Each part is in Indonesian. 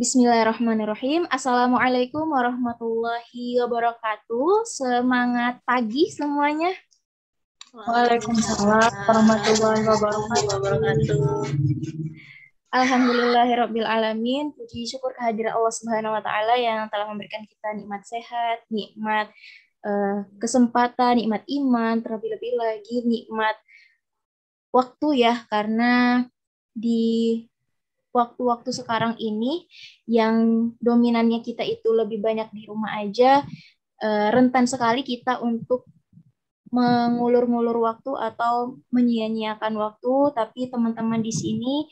Bismillahirrahmanirrahim. Assalamualaikum warahmatullahi wabarakatuh. Semangat pagi semuanya. Waalaikumsalam warahmatullahi wabarakatuh. Alhamdulillahirabbil alamin. Puji syukur kehadiran Allah Subhanahu wa taala yang telah memberikan kita nikmat sehat, nikmat kesempatan, nikmat iman, terlebih-lebih lagi nikmat waktu ya, karena di waktu-waktu sekarang ini yang dominannya kita itu lebih banyak di rumah aja, rentan sekali kita untuk mengulur-ngulur waktu atau menyia-nyiakan waktu. Tapi teman-teman di sini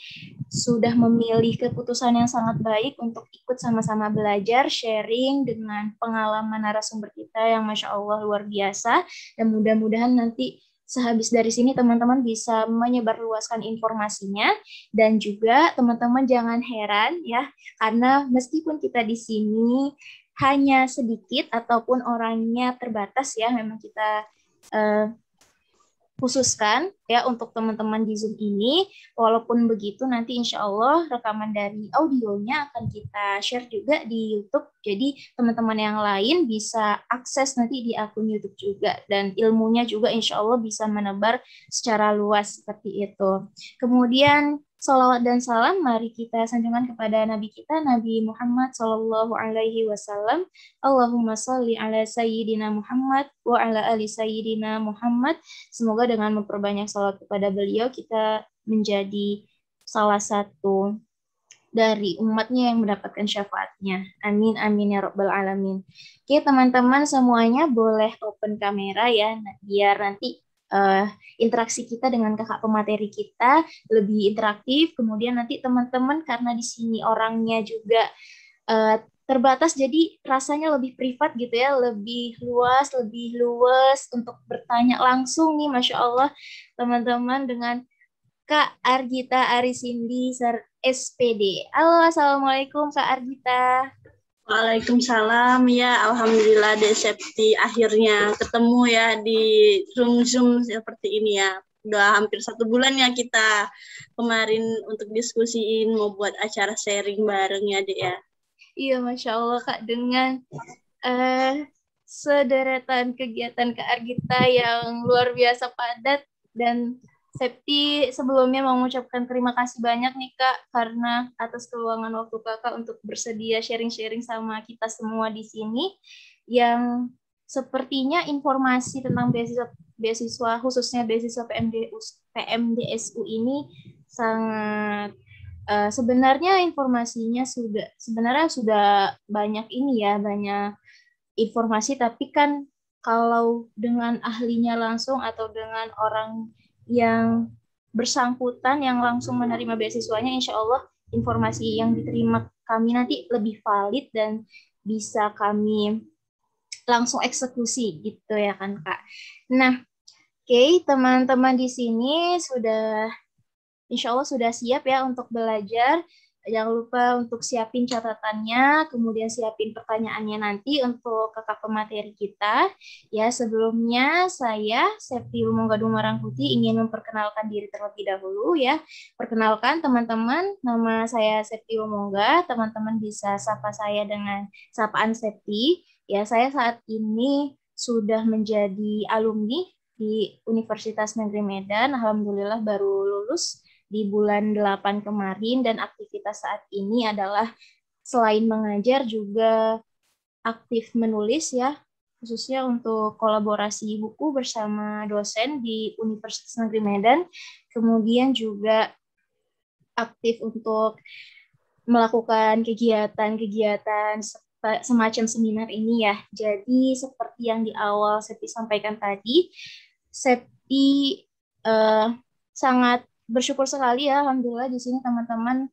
sudah memilih keputusan yang sangat baik untuk ikut sama-sama belajar, sharing dengan pengalaman narasumber kita yang Masya Allah luar biasa. Dan mudah-mudahan nanti sehabis dari sini teman-teman bisa menyebarluaskan informasinya. Dan juga teman-teman jangan heran ya, karena meskipun kita di sini hanya sedikit ataupun orangnya terbatas ya, memang kita khususkan ya untuk teman-teman di Zoom ini. Walaupun begitu nanti insya Allah rekaman dari audionya akan kita share juga di YouTube. Jadi teman-teman yang lain bisa akses nanti di akun YouTube juga. Dan ilmunya juga insya Allah bisa menebar secara luas seperti itu. Kemudian salawat dan salam mari kita sanjungkan kepada Nabi kita, Nabi Muhammad Sallallahu Alaihi Wasallam. Allahumma salli ala Sayyidina Muhammad wa ala ali Sayyidina Muhammad. Semoga dengan memperbanyak salawat kepada beliau, kita menjadi salah satu dari umatnya yang mendapatkan syafaatnya. Amin, amin ya rabbal alamin. Oke, teman-teman semuanya boleh open kamera ya, biar nanti interaksi kita dengan kakak pemateri kita lebih interaktif. Kemudian nanti teman-teman karena di sini orangnya juga terbatas, jadi rasanya lebih privat gitu ya, lebih luas untuk bertanya langsung nih, Masya Allah teman-teman, dengan Kak Argita Arisindi SPD. Halo, Assalamualaikum Kak Argita. Waalaikumsalam, ya Alhamdulillah Dek Septi akhirnya ketemu ya di Zoom seperti ini ya. Udah hampir 1 bulan ya kita kemarin untuk diskusiin mau buat acara sharing bareng ya Dek ya. Iya, Masya Allah Kak, dengan sederetan kegiatan Kak Argita yang luar biasa padat. Dan Septi sebelumnya mau mengucapkan terima kasih banyak nih Kak, karena atas keluangan waktu Kakak untuk bersedia sharing-sharing sama kita semua di sini, yang sepertinya informasi tentang beasiswa khususnya beasiswa PMDSU ini sangat sebenarnya informasinya sebenarnya sudah banyak ini ya, banyak informasi, tapi kan kalau dengan ahlinya langsung atau dengan orang yang bersangkutan yang langsung menerima beasiswanya, insya Allah informasi yang diterima kami nanti lebih valid dan bisa kami langsung eksekusi gitu ya kan Kak. Nah, oke, teman-teman di sini sudah insya Allah sudah siap ya untuk belajar. Jangan lupa untuk siapin catatannya, kemudian siapin pertanyaannya nanti untuk kakak pemateri kita. Ya, sebelumnya saya, Septi Lumonggadung Marangkuti, ingin memperkenalkan diri terlebih dahulu ya. Perkenalkan teman-teman, nama saya Septi Lumongga. Teman-teman bisa sapa saya dengan sapaan Septi. Ya, saya saat ini sudah menjadi alumni di Universitas Negeri Medan. Alhamdulillah baru lulus di bulan 8 kemarin, dan aktivitas saat ini adalah selain mengajar juga aktif menulis ya, khususnya untuk kolaborasi buku bersama dosen di Universitas Negeri Medan. Kemudian juga aktif untuk melakukan kegiatan-kegiatan semacam seminar ini ya. Jadi seperti yang di awal Septi sampaikan tadi, Septi sangat bersyukur sekali ya, alhamdulillah di sini teman-teman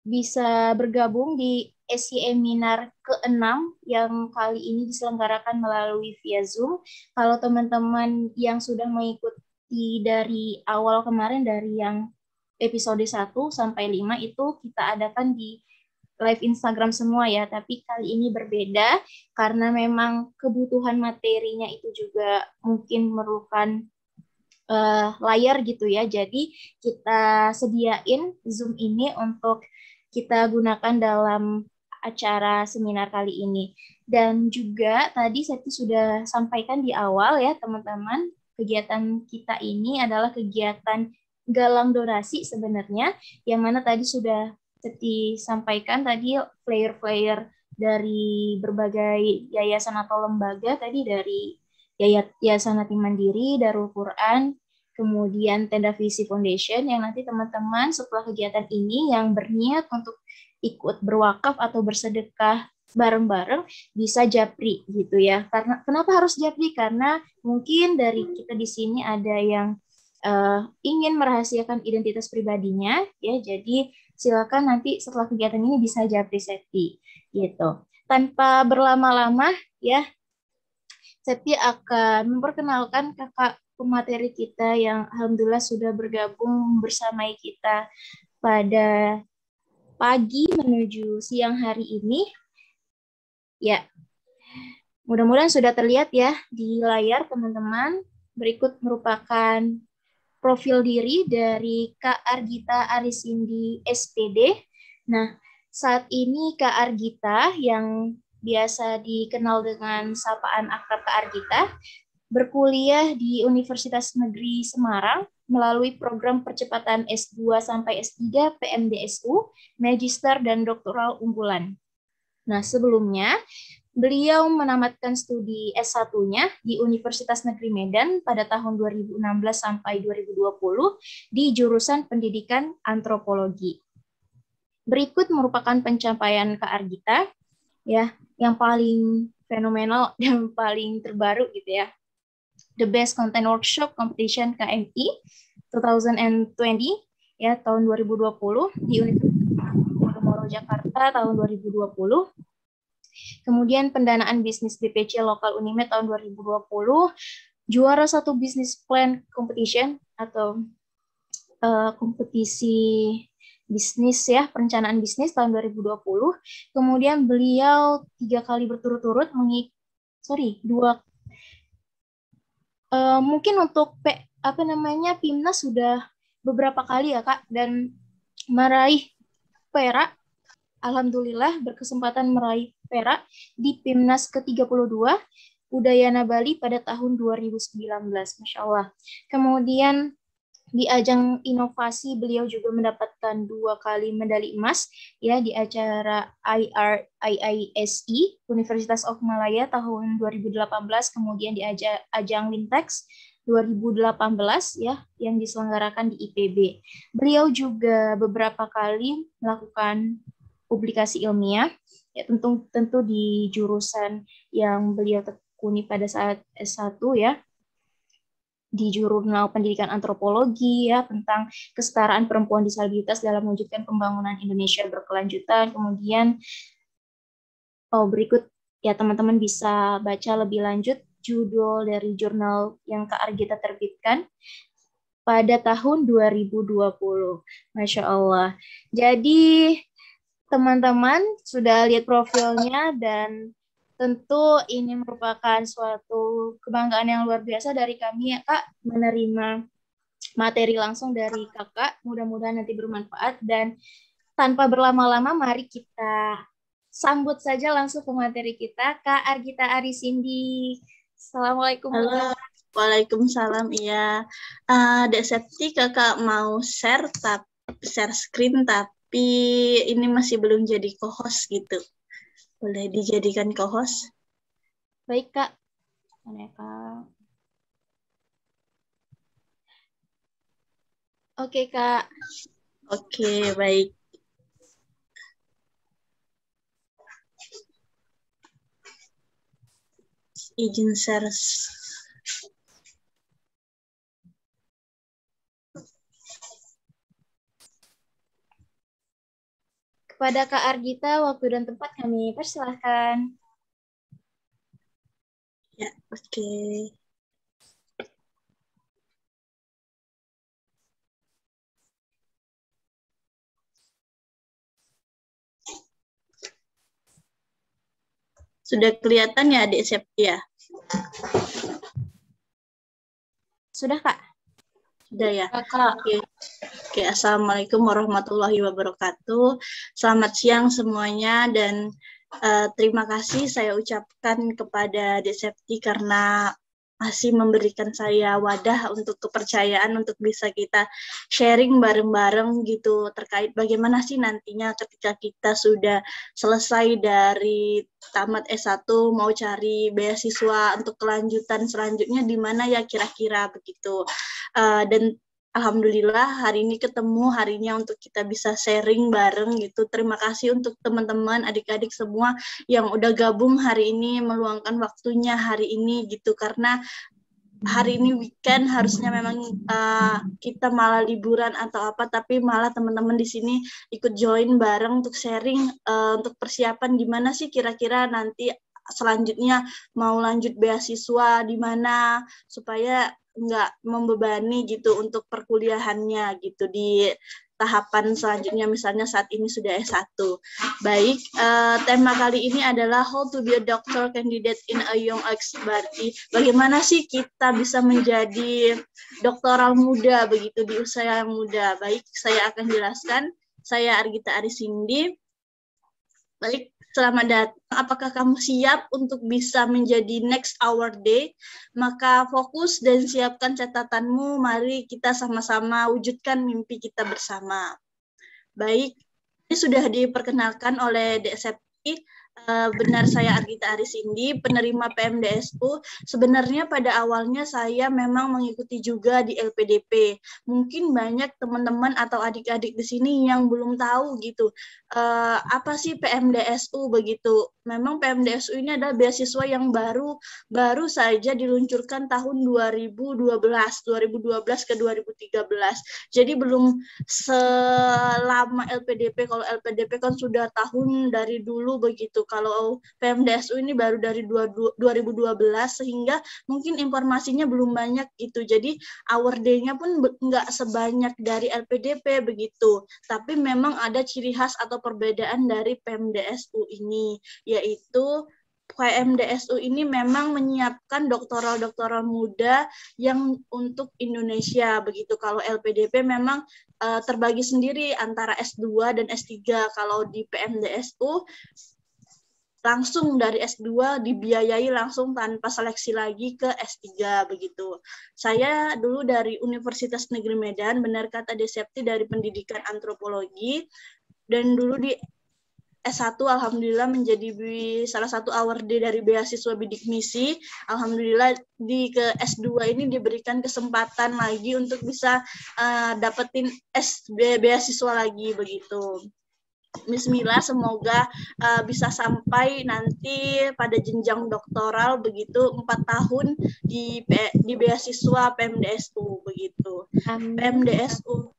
bisa bergabung di seminar ke-6 yang kali ini diselenggarakan melalui via Zoom. Kalau teman-teman yang sudah mengikuti dari awal kemarin, dari yang episode 1 sampai 5 itu kita adakan di live Instagram semua ya, tapi kali ini berbeda karena memang kebutuhan materinya itu juga mungkin memerlukan layar gitu ya. Jadi kita sediain Zoom ini untuk kita gunakan dalam acara seminar kali ini. Dan juga tadi Septi sudah sampaikan di awal ya teman-teman, kegiatan kita ini adalah kegiatan galang donasi sebenarnya, yang mana tadi sudah Septi sampaikan tadi flyer-flyer dari berbagai yayasan atau lembaga, tadi dari Yayasan Hati Mandiri, Darul Quran, kemudian Tenda Visi Foundation, yang nanti teman-teman setelah kegiatan ini yang berniat untuk ikut berwakaf atau bersedekah bareng-bareng bisa japri gitu ya. Karena kenapa harus japri? Karena mungkin dari kita di sini ada yang ingin merahasiakan identitas pribadinya ya. Jadi silakan nanti setelah kegiatan ini bisa japri Septi gitu. Tanpa berlama-lama ya, Septi akan memperkenalkan kakak pemateri kita yang alhamdulillah sudah bergabung bersama kita pada pagi menuju siang hari ini. Ya, mudah-mudahan sudah terlihat ya di layar teman-teman. Berikut merupakan profil diri dari Kak Argita Arisindi SPD. Nah, saat ini Kak Argita yang biasa dikenal dengan sapaan akrab Kak Argita berkuliah di Universitas Negeri Semarang melalui program percepatan S2 sampai S3 PMDSU, Magister dan Doktoral unggulan. Nah, sebelumnya beliau menamatkan studi S1-nya di Universitas Negeri Medan pada tahun 2016 sampai 2020 di jurusan Pendidikan Antropologi. Berikut merupakan pencapaian Kak Argita ya, yang paling fenomenal dan paling terbaru gitu ya. The Best Content Workshop Competition KMI 2020 ya, tahun 2020 di Universitas Moro Jakarta tahun 2020. Kemudian pendanaan bisnis BPC lokal Unimed tahun 2020, juara 1 Business Plan Competition atau kompetisi bisnis ya, perencanaan bisnis tahun 2020. Kemudian beliau 3 kali berturut-turut mungkin untuk PIMNAS sudah beberapa kali ya Kak, dan meraih perak. Alhamdulillah berkesempatan meraih perak di PIMNAS ke-32 Udayana Bali pada tahun 2019. Masya Allah. Kemudian di ajang inovasi beliau juga mendapatkan 2 kali medali emas ya di acara IISE Universitas of Malaya tahun 2018, kemudian di ajang Lintex 2018 ya yang diselenggarakan di IPB. Beliau juga beberapa kali melakukan publikasi ilmiah ya, tentu di jurusan yang beliau tekuni pada saat S1 ya, di jurnal Pendidikan Antropologi ya, tentang kesetaraan perempuan disabilitas dalam mewujudkan pembangunan Indonesia berkelanjutan. Kemudian berikut ya teman-teman bisa baca lebih lanjut judul dari jurnal yang Kak Argita terbitkan pada tahun 2020. Masya Allah. Jadi teman-teman sudah lihat profilnya, dan tentu ini merupakan suatu kebanggaan yang luar biasa dari kami ya Kak, menerima materi langsung dari Kakak. Mudah-mudahan nanti bermanfaat, dan tanpa berlama-lama mari kita sambut saja langsung ke materi kita, Kak Argita Arisindi. Assalamualaikum. Halo. Waalaikumsalam. Iya. Dek Septi, Kakak mau share screen tapi ini masih belum jadi co-host gitu. Boleh dijadikan co-host? Baik, Kak. Mana ya, Kak? Oke, Kak. Oke, baik. Izin share. Kepada Kak Argita, waktu dan tempat kami persilahkan. Ya, oke. Sudah kelihatan ya Adik Septi ya? Sudah, Kak? Sudah ya? Kak. Oke. Oke, Assalamualaikum warahmatullahi wabarakatuh. Selamat siang semuanya dan terima kasih saya ucapkan kepada Desepti karena masih memberikan saya wadah untuk kepercayaan untuk bisa kita sharing bareng-bareng gitu terkait bagaimana sih nantinya ketika kita sudah selesai dari tamat S1 mau cari beasiswa untuk kelanjutan selanjutnya di mana ya kira-kira begitu. Dan Alhamdulillah hari ini ketemu harinya untuk kita bisa sharing bareng gitu. Terima kasih untuk teman-teman, adik-adik semua yang udah gabung hari ini, meluangkan waktunya hari ini gitu. Karena hari ini weekend harusnya memang kita malah liburan atau apa, tapi malah teman-teman di sini ikut join bareng untuk sharing untuk persiapan gimana sih kira-kira nanti selanjutnya mau lanjut beasiswa di mana supaya nggak membebani gitu untuk perkuliahannya gitu di tahapan selanjutnya misalnya saat ini sudah S1. Baik, tema kali ini adalah how to be a doctor candidate in a young age, berarti bagaimana sih kita bisa menjadi doktoral muda begitu di usia yang muda. Baik, saya akan jelaskan. Saya Argita Arisindi. Baik, selamat datang. Apakah kamu siap untuk bisa menjadi next our day? Maka fokus dan siapkan catatanmu. Mari kita sama-sama wujudkan mimpi kita bersama. Baik, ini sudah diperkenalkan oleh Desepti. Benar, saya Argita Arisindi, penerima PMDSU. Sebenarnya pada awalnya saya memang mengikuti juga di LPDP. Mungkin banyak teman-teman atau adik-adik di sini yang belum tahu gitu, apa sih PMDSU begitu. Memang PMDSU ini adalah beasiswa yang baru saja diluncurkan tahun 2012 ke 2013. Jadi belum selama LPDP. Kalau LPDP kan sudah tahun dari dulu begitu. Kalau PMDSU ini baru dari 2012 sehingga mungkin informasinya belum banyak gitu. Jadi hour day-nya pun nggak sebanyak dari LPDP begitu. Tapi memang ada ciri khas atau perbedaan dari PMDSU ini, yaitu PMDSU ini memang menyiapkan doktoral muda yang untuk Indonesia begitu. Kalau LPDP memang terbagi sendiri antara S2 dan S3. Kalau di PMDSU langsung dari S2 dibiayai langsung tanpa seleksi lagi ke S3 begitu. Saya dulu dari Universitas Negeri Medan, benar kata Desepti dari pendidikan antropologi, dan dulu di S1 alhamdulillah menjadi salah satu award dari beasiswa bidik misi. Alhamdulillah di ke S2 ini diberikan kesempatan lagi untuk bisa dapetin beasiswa lagi begitu. Bismillah, semoga bisa sampai nanti pada jenjang doktoral begitu 4 tahun di beasiswa PMDSU begitu. Amin. PMDSU.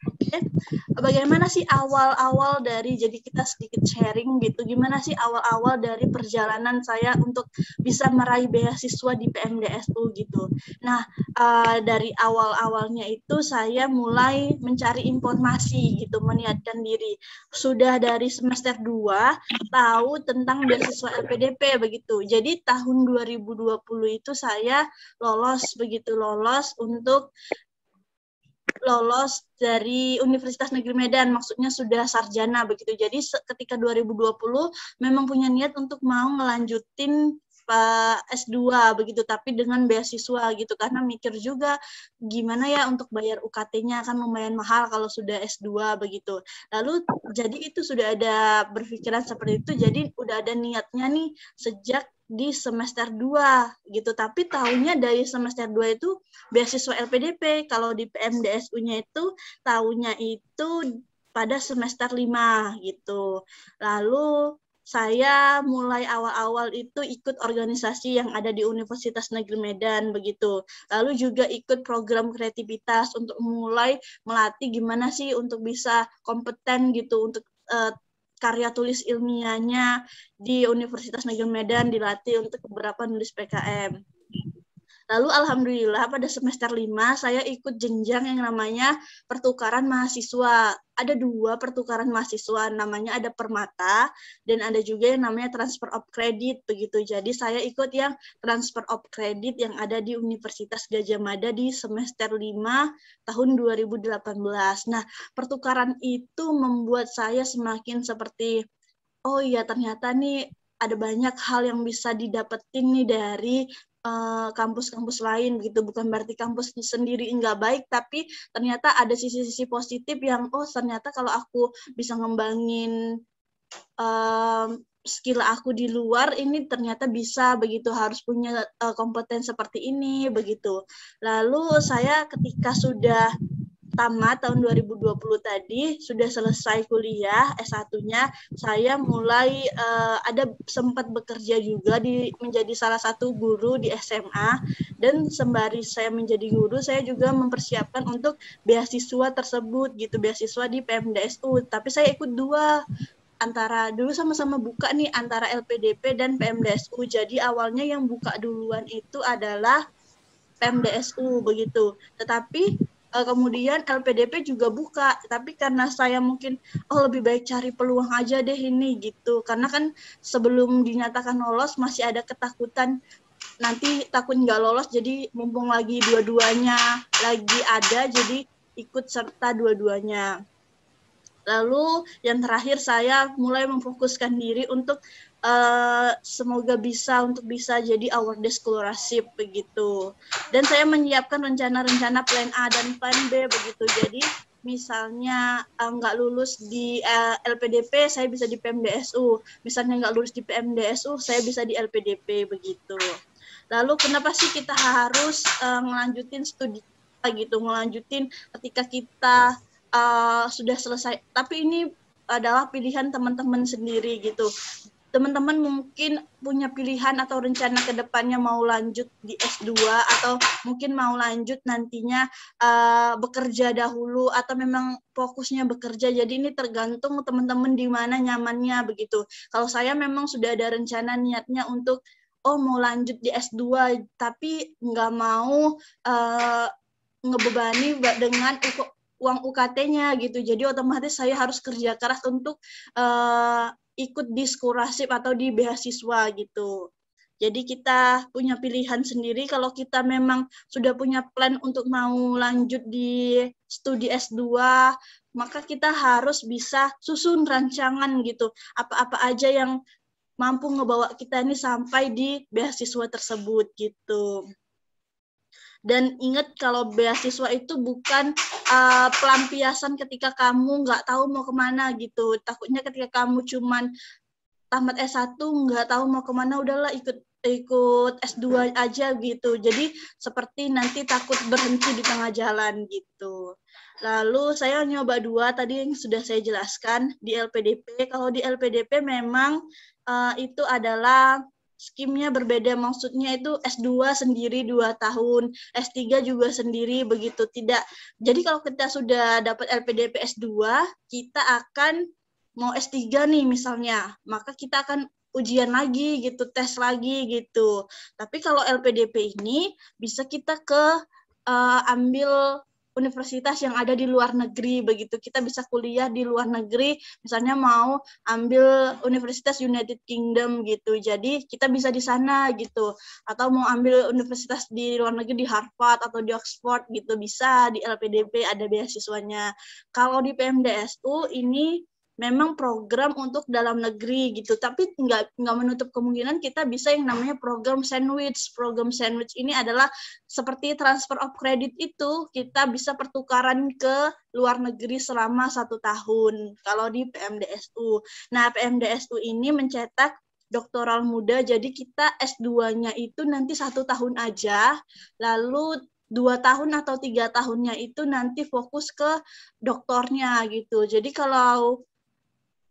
Oke. Bagaimana sih awal-awal dari, jadi kita sedikit sharing gitu, gimana sih awal-awal dari perjalanan saya untuk bisa meraih beasiswa di PMDSU gitu. Nah, dari awal-awalnya itu saya mulai mencari informasi gitu, meniatkan diri. Sudah dari semester 2 tahu tentang beasiswa LPDP begitu. Jadi tahun 2020 itu saya lolos dari Universitas Negeri Medan, maksudnya sudah sarjana begitu. Jadi ketika 2020 memang punya niat untuk mau ngelanjutin S2 begitu, tapi dengan beasiswa gitu, karena mikir juga gimana ya untuk bayar UKT-nya kan lumayan mahal kalau sudah S2 begitu. Lalu jadi itu sudah ada berpikiran seperti itu, jadi udah ada niatnya nih sejak di semester 2 gitu, tapi tahunya dari semester 2 itu beasiswa LPDP. Kalau di PMDSU-nya itu tahunya itu pada semester 5 gitu. Lalu saya mulai awal-awal itu ikut organisasi yang ada di Universitas Negeri Medan begitu. Lalu juga ikut program kreativitas untuk mulai melatih gimana sih untuk bisa kompeten gitu untuk karya tulis ilmiahnya di Universitas Negeri Medan, dilatih untuk beberapa nulis PKM. Lalu alhamdulillah pada semester 5 saya ikut jenjang yang namanya pertukaran mahasiswa. Ada 2 pertukaran mahasiswa, namanya ada Permata dan ada juga yang namanya transfer of credit begitu. Jadi saya ikut yang transfer of credit yang ada di Universitas Gadjah Mada di semester 5 tahun 2018. Nah, pertukaran itu membuat saya semakin seperti, oh iya ternyata nih ada banyak hal yang bisa didapetin nih dari kampus-kampus lain gitu. Bukan berarti kampus sendiri nggak baik, tapi ternyata ada sisi-sisi positif yang ternyata kalau aku bisa ngembangin skill aku di luar ini ternyata bisa begitu, harus punya kompeten seperti ini begitu. Lalu saya ketika sudah tamat tahun 2020 tadi, sudah selesai kuliah S1-nya, saya mulai ada sempat bekerja juga menjadi salah satu guru di SMA, dan sembari saya menjadi guru, saya juga mempersiapkan untuk beasiswa tersebut gitu, beasiswa di PMDSU, tapi saya ikut 2, antara dulu sama-sama buka nih antara LPDP dan PMDSU. Jadi awalnya yang buka duluan itu adalah PMDSU begitu. Tetapi kemudian LPDP juga buka, tapi karena saya mungkin lebih baik cari peluang aja deh ini gitu. Karena kan sebelum dinyatakan lolos masih ada ketakutan nanti takut nggak lolos, jadi mumpung lagi dua-duanya lagi ada, jadi ikut serta dua-duanya. Lalu yang terakhir saya mulai memfokuskan diri untuk semoga bisa jadi awardee scholarship begitu. Dan saya menyiapkan rencana-rencana plan A dan plan B begitu. Jadi misalnya nggak lulus di LPDP, saya bisa di PMDSU. Misalnya nggak lulus di PMDSU, saya bisa di LPDP begitu. Lalu kenapa sih kita harus ngelanjutin studi gitu, ngelanjutin ketika kita sudah selesai, tapi ini adalah pilihan teman-teman sendiri gitu. Teman-teman mungkin punya pilihan atau rencana ke depannya mau lanjut di S2 atau mungkin mau lanjut nantinya bekerja dahulu atau memang fokusnya bekerja. Jadi ini tergantung teman-teman di mana nyamannya begitu. Kalau saya memang sudah ada rencana niatnya untuk mau lanjut di S2 tapi nggak mau ngebebani dengan uang UKT-nya gitu. Jadi otomatis saya harus kerja keras untuk ikut di scholarship atau di beasiswa gitu. Jadi kita punya pilihan sendiri. Kalau kita memang sudah punya plan untuk mau lanjut di studi S2, maka kita harus bisa susun rancangan gitu. Apa-apa aja yang mampu ngebawa kita ini sampai di beasiswa tersebut gitu. Dan ingat kalau beasiswa itu bukan pelampiasan ketika kamu nggak tahu mau kemana gitu. Takutnya ketika kamu cuman tamat S1 nggak tahu mau kemana, udahlah ikut S2 aja gitu. Jadi seperti nanti takut berhenti di tengah jalan gitu. Lalu saya nyoba 2 tadi yang sudah saya jelaskan di LPDP. Kalau di LPDP memang itu adalah skimnya berbeda, maksudnya itu S2 sendiri 2 tahun, S3 juga sendiri begitu. Tidak. Jadi kalau kita sudah dapat LPDP S2, kita akan mau S3 nih misalnya, maka kita akan ujian lagi gitu, tes lagi gitu. Tapi kalau LPDP ini bisa kita ambil universitas yang ada di luar negeri begitu. Kita bisa kuliah di luar negeri, misalnya mau ambil Universitas United Kingdom gitu. Jadi kita bisa di sana gitu. Atau mau ambil universitas di luar negeri di Harvard atau di Oxford gitu, bisa di LPDP ada beasiswanya. Kalau di PMDSU ini memang program untuk dalam negeri gitu, tapi nggak menutup kemungkinan kita bisa yang namanya program sandwich. Program sandwich ini adalah seperti transfer of credit itu, kita bisa pertukaran ke luar negeri selama 1 tahun kalau di PMDSU. Nah, PMDSU ini mencetak doktoral muda, jadi kita S2-nya itu nanti 1 tahun aja, lalu 2 tahun atau 3 tahunnya itu nanti fokus ke doktornya gitu. Jadi kalau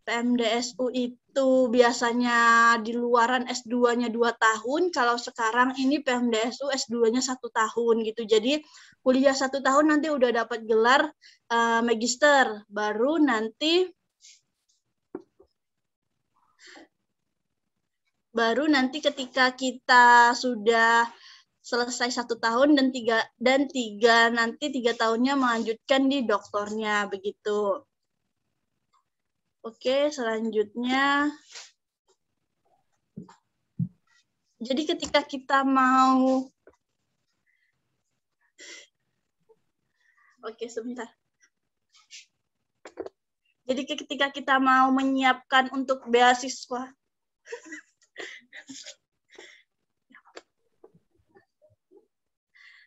PMDSU itu biasanya di luaran S2-nya 2 tahun, kalau sekarang ini PMDSU S2-nya 1 tahun gitu. Jadi kuliah 1 tahun nanti udah dapat gelar magister, baru nanti ketika kita sudah selesai 1 tahun dan tiga tahunnya melanjutkan di doktornya begitu. Oke, selanjutnya. Jadi ketika kita mau sebentar. Jadi ketika kita mau menyiapkan untuk beasiswa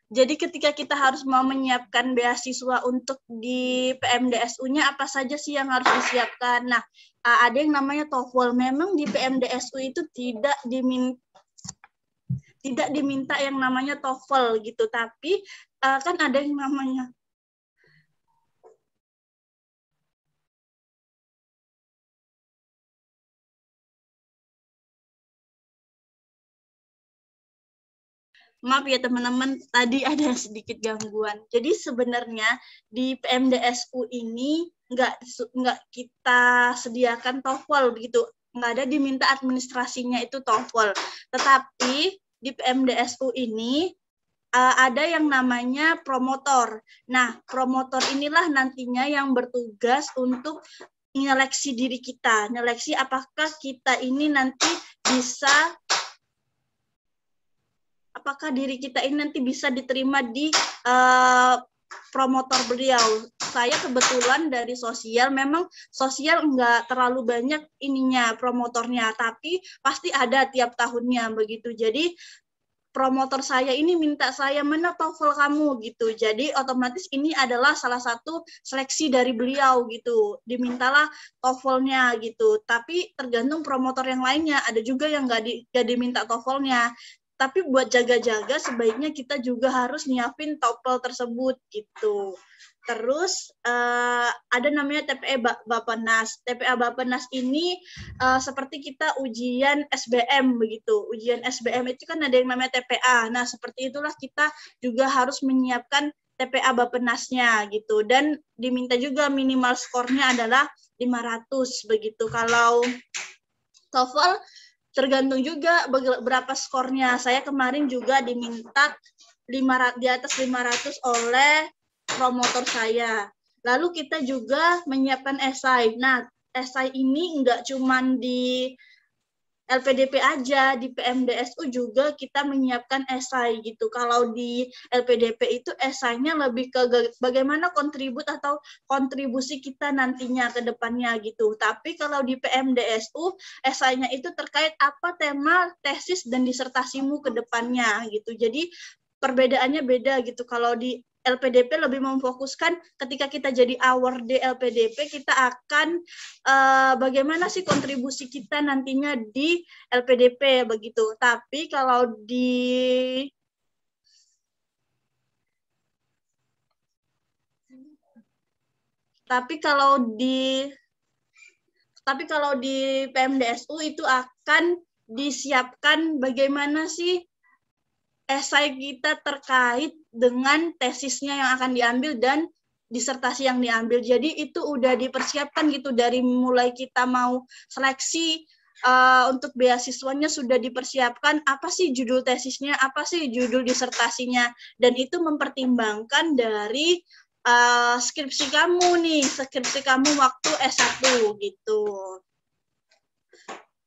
Jadi ketika kita harus mau menyiapkan beasiswa untuk di PMDSU-nya, apa saja sih yang harus disiapkan? Nah, ada yang namanya TOEFL. Memang di PMDSU itu tidak diminta yang namanya TOEFL gitu, tapi kan ada yang namanya Maaf ya teman-teman, tadi ada sedikit gangguan. Jadi sebenarnya di PMDSU ini nggak kita sediakan TOEFL begitu, nggak ada diminta administrasinya itu TOEFL. Tetapi di PMDSU ini ada yang namanya promotor. Nah, promotor inilah nantinya yang bertugas untuk menyeleksi diri kita, menyeleksi apakah kita ini nanti apakah diri kita ini nanti bisa diterima di promotor beliau. Saya kebetulan dari sosial, memang sosial nggak terlalu banyak ininya promotornya, tapi pasti ada tiap tahunnya begitu. Jadi promotor saya ini minta saya, mana TOEFL kamu gitu. Jadi otomatis ini adalah salah satu seleksi dari beliau gitu. Dimintalah TOEFL-nya gitu. Tapi tergantung promotor yang lainnya. Ada juga yang nggak diminta TOEFL-nya. Tapi buat jaga-jaga sebaiknya kita juga harus nyiapin TOEFL tersebut gitu. Terus ada namanya TPA Bappenas. TPA Bappenas ini seperti kita ujian SBM begitu. Ujian SBM itu kan ada yang namanya TPA. Nah, seperti itulah kita juga harus menyiapkan TPA Bappenasnya gitu. Dan diminta juga minimal skornya adalah 500 begitu. Kalau TOEFL tergantung juga berapa skornya. Saya kemarin juga diminta di atas 500 oleh promotor saya. Lalu kita juga menyiapkan esai. Nah, esai ini enggak cuma di LPDP aja, di PMDSU juga kita menyiapkan esai gitu. Kalau di LPDP itu esainya lebih ke bagaimana kontribusi kita nantinya ke depannya gitu. Tapi kalau di PMDSU esainya itu terkait apa tema tesis dan disertasimu ke depannya gitu. Jadi perbedaannya beda gitu. Kalau di LPDP lebih memfokuskan ketika kita jadi award di LPDP, kita akan bagaimana sih kontribusi kita nantinya di LPDP begitu. Tapi kalau di PMDSU itu akan disiapkan bagaimana sih esai kita terkait dengan tesisnya yang akan diambil dan disertasi yang diambil. Jadi itu udah dipersiapkan gitu dari mulai kita mau seleksi untuk beasiswanya sudah dipersiapkan apa sih judul tesisnya, apa sih judul disertasinya, dan itu mempertimbangkan dari skripsi kamu waktu S1 gitu.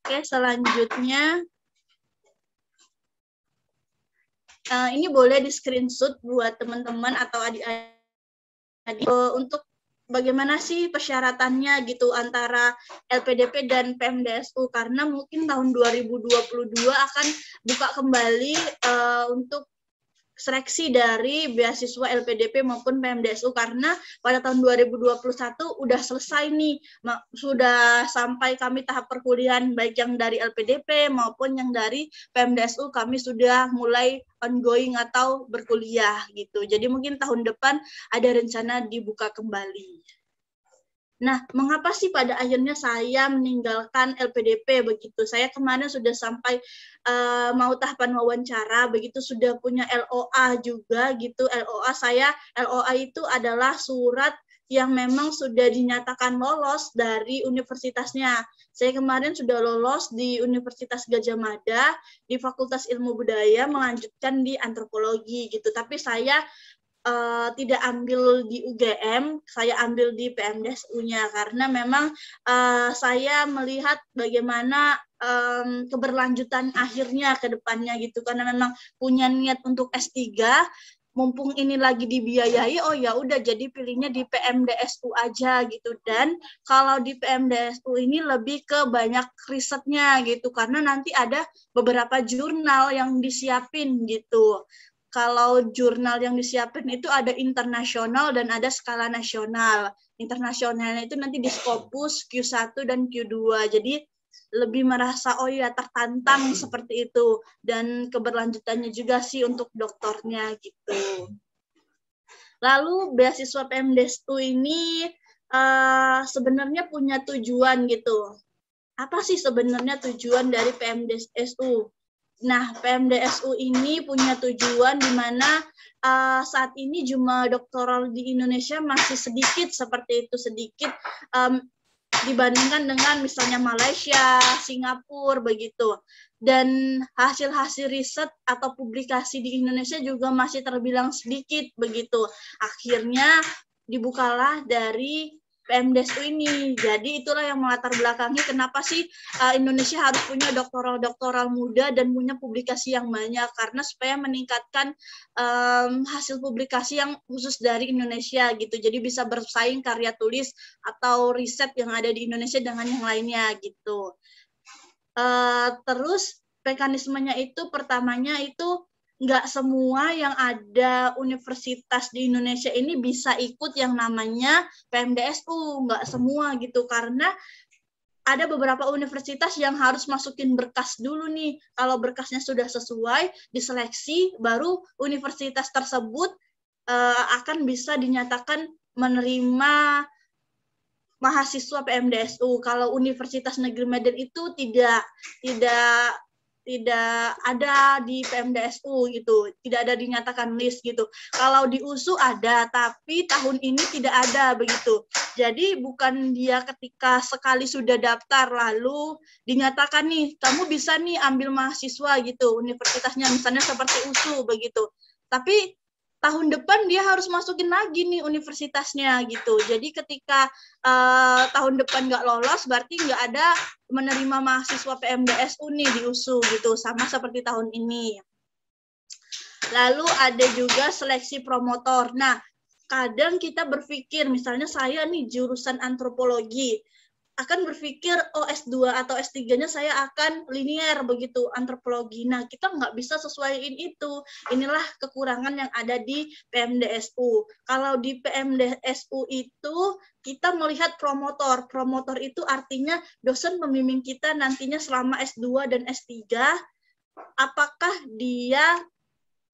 Oke, selanjutnya ini boleh di screenshot buat teman-teman atau adik-adik untuk bagaimana sih persyaratannya gitu antara LPDP dan PMDSU, karena mungkin tahun 2022 akan buka kembali untuk seleksi dari beasiswa LPDP maupun PMDSU, karena pada tahun 2021 udah selesai nih, sudah sampai kami tahap perkuliahan baik yang dari LPDP maupun yang dari PMDSU kami sudah mulai ongoing atau berkuliah gitu. Jadi mungkin tahun depan ada rencana dibuka kembali. Nah, mengapa sih pada akhirnya saya meninggalkan LPDP begitu? Saya kemarin sudah sampai mau tahapan wawancara, begitu sudah punya LOA juga gitu. LOA itu adalah surat yang memang sudah dinyatakan lolos dari universitasnya. Saya kemarin sudah lolos di Universitas Gadjah Mada di Fakultas Ilmu Budaya melanjutkan di antropologi gitu. Tapi saya tidak ambil di UGM, saya ambil di PMDSU-nya karena memang saya melihat bagaimana keberlanjutan akhirnya ke depannya gitu, karena memang punya niat untuk S3, mumpung ini lagi dibiayai, oh ya udah jadi pilihnya di PMDSU aja gitu. Dan kalau di PMDSU ini lebih ke banyak risetnya gitu, karena nanti ada beberapa jurnal yang disiapin gitu. Kalau jurnal yang disiapin itu ada internasional dan ada skala nasional. Internasionalnya itu nanti di Scopus, Q1 dan Q2. Jadi lebih merasa oh ya tertantang seperti itu, dan keberlanjutannya juga sih untuk doktornya gitu. Lalu beasiswa PMDSU ini sebenarnya punya tujuan gitu. Apa sih sebenarnya tujuan dari PMDSU? Nah, PMDSU ini punya tujuan di mana saat ini jumlah doktoral di Indonesia masih sedikit, seperti itu, sedikit dibandingkan dengan misalnya Malaysia, Singapura, begitu. Dan hasil-hasil riset atau publikasi di Indonesia juga masih terbilang sedikit, begitu. Akhirnya dibukalah dari PMDSU ini. Jadi itulah yang melatar belakangi kenapa sih Indonesia harus punya doktoral-doktoral muda dan punya publikasi yang banyak, karena supaya meningkatkan hasil publikasi yang khusus dari Indonesia gitu. Jadi bisa bersaing karya tulis atau riset yang ada di Indonesia dengan yang lainnya gitu. Terus mekanismenya itu pertamanya itu nggak semua yang ada universitas di Indonesia ini bisa ikut yang namanya PMDSU, nggak semua gitu, karena ada beberapa universitas yang harus masukin berkas dulu nih. Kalau berkasnya sudah sesuai, diseleksi, baru universitas tersebut akan bisa dinyatakan menerima mahasiswa PMDSU. Kalau Universitas Negeri Medan itu tidak ada di PMDSU gitu, tidak ada dinyatakan list gitu. Kalau di USU ada, tapi tahun ini tidak ada begitu. Jadi bukan dia ketika sekali sudah daftar lalu dinyatakan nih, kamu bisa nih ambil mahasiswa gitu, universitasnya misalnya seperti USU begitu. Tapi tahun depan dia harus masukin lagi nih universitasnya gitu. Jadi ketika tahun depan nggak lolos, berarti nggak ada menerima mahasiswa PMDSU nih di USU gitu, sama seperti tahun ini. Lalu ada juga seleksi promotor. Nah, kadang kita berpikir, misalnya saya nih jurusan antropologi, akan berpikir, oh S2 atau S3-nya saya akan linear begitu, antropologi. Nah, kita nggak bisa sesuaiin itu. Inilah kekurangan yang ada di PMDSU. Kalau di PMDSU itu, kita melihat promotor. Promotor itu artinya dosen pembimbing kita nantinya selama S2 dan S3, apakah dia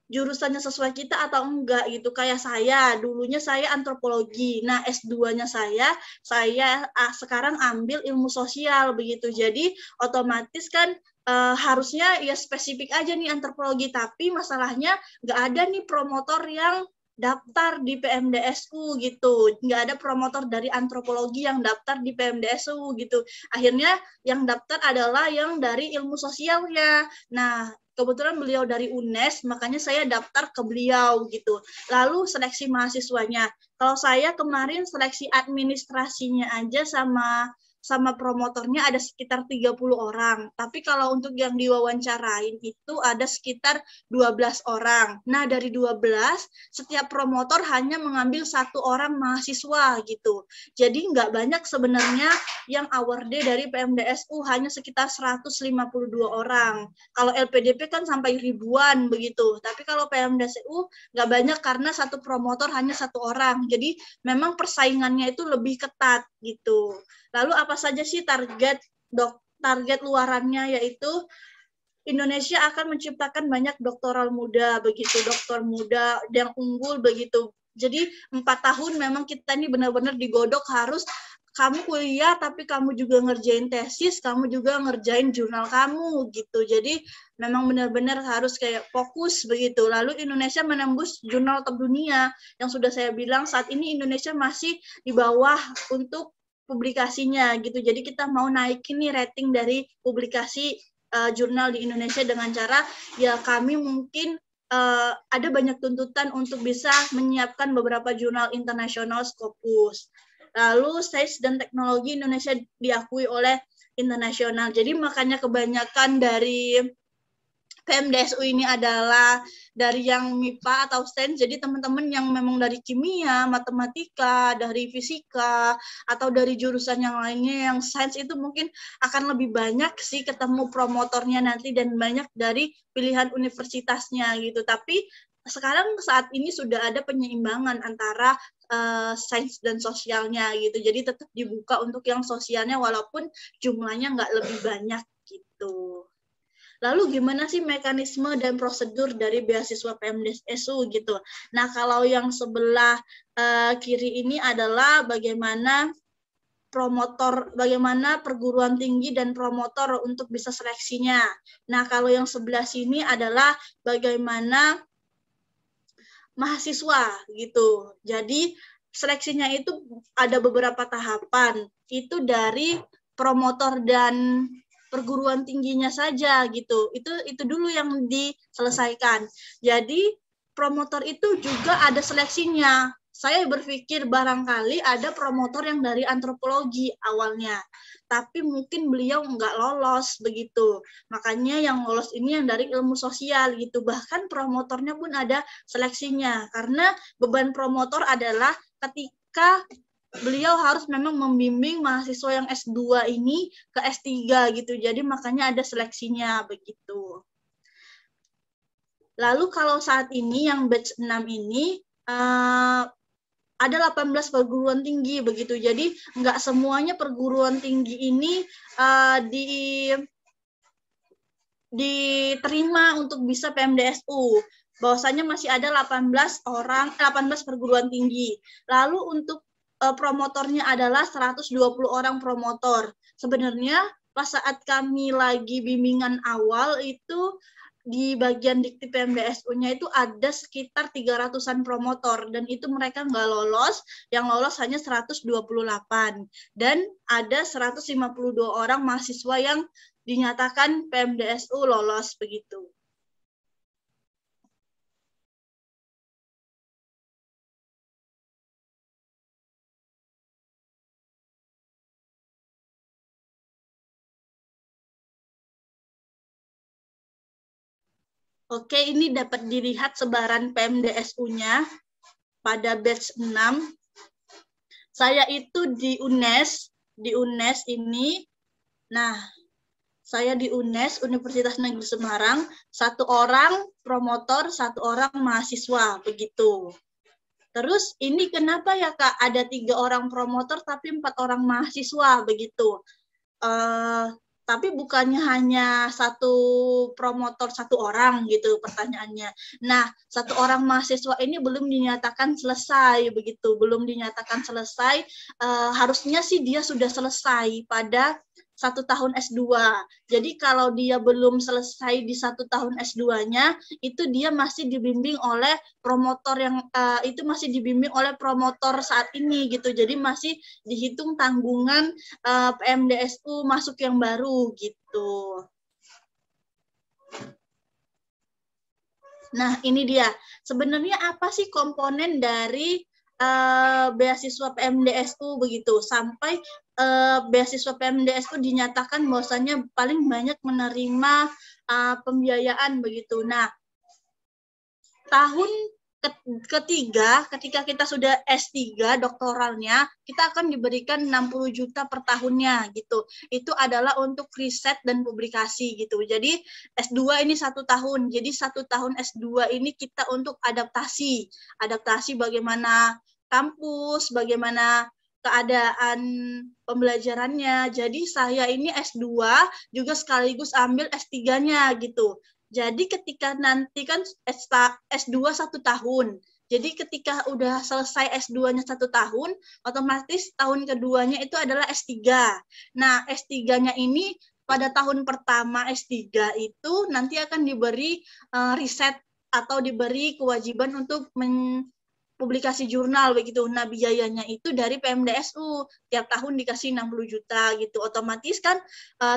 jurusannya sesuai kita atau enggak gitu. Kayak saya, dulunya saya antropologi. Nah, S2-nya saya sekarang ambil ilmu sosial begitu. Jadi otomatis kan harusnya ya spesifik aja nih antropologi, tapi masalahnya nggak ada nih promotor yang daftar di PMDSU gitu. Nggak ada promotor dari antropologi yang daftar di PMDSU gitu. Akhirnya yang daftar adalah yang dari ilmu sosialnya. Nah, kebetulan beliau dari UNES, makanya saya daftar ke beliau gitu. Lalu seleksi mahasiswanya. Kalau saya kemarin seleksi administrasinya aja sama promotornya ada sekitar 30 orang. Tapi kalau untuk yang diwawancarain itu ada sekitar 12 orang. Nah, dari 12, setiap promotor hanya mengambil 1 orang mahasiswa gitu. Jadi nggak banyak sebenarnya yang award dari PMDSU, hanya sekitar 152 orang. Kalau LPDP kan sampai ribuan begitu. Tapi kalau PMDSU nggak banyak karena satu promotor hanya 1 orang. Jadi memang persaingannya itu lebih ketat gitu. Lalu apa saja sih target luarannya, yaitu Indonesia akan menciptakan banyak doktoral muda begitu, doktor muda yang unggul begitu. Jadi 4 tahun memang kita ini benar-benar digodok harus kamu kuliah tapi kamu juga ngerjain tesis, kamu juga ngerjain jurnal kamu gitu. Jadi memang benar-benar harus kayak fokus begitu. Lalu Indonesia menembus jurnal top dunia yang sudah saya bilang saat ini Indonesia masih di bawah untuk publikasinya gitu. Jadi kita mau naikin nih rating dari publikasi jurnal di Indonesia dengan cara ya kami mungkin ada banyak tuntutan untuk bisa menyiapkan beberapa jurnal internasional Scopus. Lalu sains dan teknologi Indonesia diakui oleh internasional. Jadi makanya kebanyakan dari PMDSU ini adalah dari yang MIPA atau sains. Jadi teman-teman yang memang dari kimia, matematika, dari fisika, atau dari jurusan yang lainnya yang sains itu mungkin akan lebih banyak sih ketemu promotornya nanti dan banyak dari pilihan universitasnya gitu. Tapi sekarang saat ini sudah ada penyeimbangan antara sains dan sosialnya gitu. Jadi tetap dibuka untuk yang sosialnya walaupun jumlahnya nggak lebih banyak gitu. Lalu gimana sih mekanisme dan prosedur dari beasiswa PMDSU gitu. Nah kalau yang sebelah kiri ini adalah bagaimana perguruan tinggi dan promotor untuk bisa seleksinya. Nah kalau yang sebelah sini adalah bagaimana mahasiswa gitu. Jadi seleksinya itu ada beberapa tahapan. Itu dari promotor dan perguruan tingginya saja gitu. Itu dulu yang diselesaikan. Jadi promotor itu juga ada seleksinya. Saya berpikir barangkali ada promotor yang dari antropologi awalnya, tapi mungkin beliau nggak lolos begitu. Makanya yang lolos ini yang dari ilmu sosial gitu. Bahkan promotornya pun ada seleksinya, karena beban promotor adalah ketika beliau harus memang membimbing mahasiswa yang S2 ini ke S3 gitu. Jadi makanya ada seleksinya begitu. Lalu kalau saat ini yang batch 6 ini ada 18 perguruan tinggi begitu. Jadi nggak semuanya perguruan tinggi ini diterima untuk bisa PMDSU. Bahwasanya masih ada 18 perguruan tinggi. Lalu untuk promotornya adalah 120 orang promotor. Sebenarnya pas saat kami lagi bimbingan awal itu di bagian dikti PMDSU-nya itu ada sekitar 300-an promotor dan itu mereka nggak lolos, yang lolos hanya 128 dan ada 152 orang mahasiswa yang dinyatakan PMDSU lolos begitu. Oke, ini dapat dilihat sebaran PMDSU-nya pada batch 6. Saya itu di UNES ini. Nah, saya di UNES, Universitas Negeri Semarang, 1 orang promotor, 1 orang mahasiswa, begitu. Terus ini kenapa ya Kak, ada 3 orang promotor tapi 4 orang mahasiswa, begitu. Tapi bukannya hanya 1 promotor 1 orang gitu pertanyaannya. Nah, 1 orang mahasiswa ini belum dinyatakan selesai begitu, belum dinyatakan selesai. Harusnya sih dia sudah selesai pada 1 tahun S2. Jadi kalau dia belum selesai di 1 tahun S2-nya, itu dia masih dibimbing oleh promotor yang itu masih dibimbing oleh promotor saat ini gitu. Jadi masih dihitung tanggungan PMDSU masuk yang baru gitu. Nah, ini dia. Sebenarnya apa sih komponen dari beasiswa PMDSU begitu sampai beasiswa PMDSU dinyatakan bahwasanya paling banyak menerima pembiayaan begitu. Nah, tahun ketiga ketika kita sudah S3 doktoralnya, kita akan diberikan 60 juta per tahunnya gitu. Itu adalah untuk riset dan publikasi gitu. Jadi S2 ini 1 tahun. Jadi 1 tahun S2 ini kita untuk adaptasi bagaimana kampus, bagaimana keadaan pembelajarannya. Jadi saya ini S2 juga sekaligus ambil S3-nya gitu. Jadi ketika nanti kan S2 1 tahun, Jadi ketika udah selesai S2-nya 1 tahun, otomatis tahun keduanya itu adalah S3. Nah, S3-nya ini pada tahun pertama S3 itu nanti akan diberi riset atau diberi kewajiban untuk publikasi jurnal begitu. Nah, biayanya itu dari PMDSU. Tiap tahun dikasih 60 juta gitu. Otomatis kan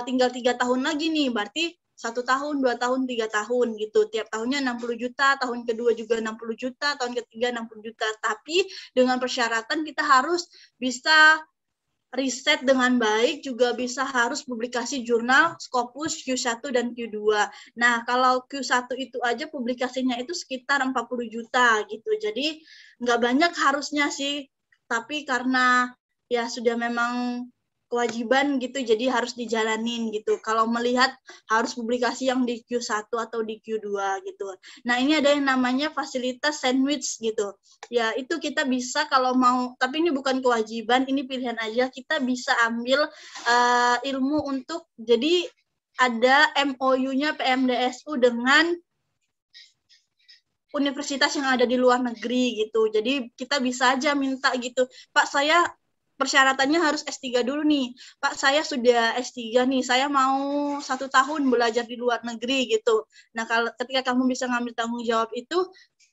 tinggal 3 tahun lagi nih, berarti 1 tahun, 2 tahun, 3 tahun gitu. Tiap tahunnya 60 juta, tahun kedua juga 60 juta, tahun ketiga 60 juta. Tapi dengan persyaratan kita harus bisa riset dengan baik, juga bisa harus publikasi jurnal Scopus Q1 dan Q2. Nah, kalau Q1 itu aja publikasinya itu sekitar 40 juta gitu. Jadi nggak banyak harusnya sih, tapi karena ya sudah memang kewajiban gitu, jadi harus dijalanin gitu. Kalau melihat harus publikasi yang di Q1 atau di Q2 gitu. Nah, ini ada yang namanya fasilitas sandwich gitu. Ya, itu kita bisa kalau mau, tapi ini bukan kewajiban, ini pilihan aja. Kita bisa ambil ilmu untuk, jadi ada MOU-nya PMDSU dengan universitas yang ada di luar negeri gitu. Jadi kita bisa aja minta gitu, Pak, saya persyaratannya harus S3 dulu nih. Pak, saya sudah S3 nih, saya mau 1 tahun belajar di luar negeri gitu. Nah, kalau ketika kamu bisa ngambil tanggung jawab itu,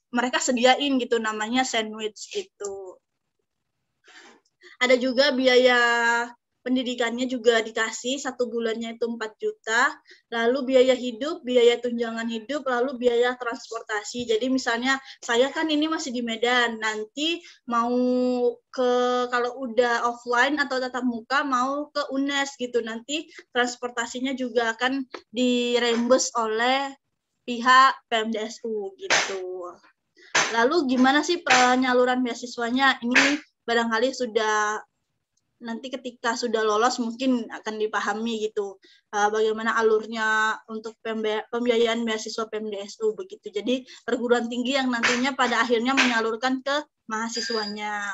mereka sediain gitu, namanya sandwich gitu. Ada juga biaya pendidikannya juga dikasih, 1 bulannya itu 4 juta, lalu biaya hidup, biaya tunjangan hidup, lalu biaya transportasi. Jadi misalnya saya kan ini masih di Medan, nanti mau ke, kalau udah offline atau tatap muka mau ke UNES gitu, nanti transportasinya juga akan direimburse oleh pihak PMDSU gitu. Lalu gimana sih penyaluran beasiswanya? Ini barangkali sudah, nanti ketika sudah lolos mungkin akan dipahami gitu, bagaimana alurnya untuk pembiayaan beasiswa PMDSU begitu. Jadi perguruan tinggi yang nantinya pada akhirnya menyalurkan ke mahasiswanya.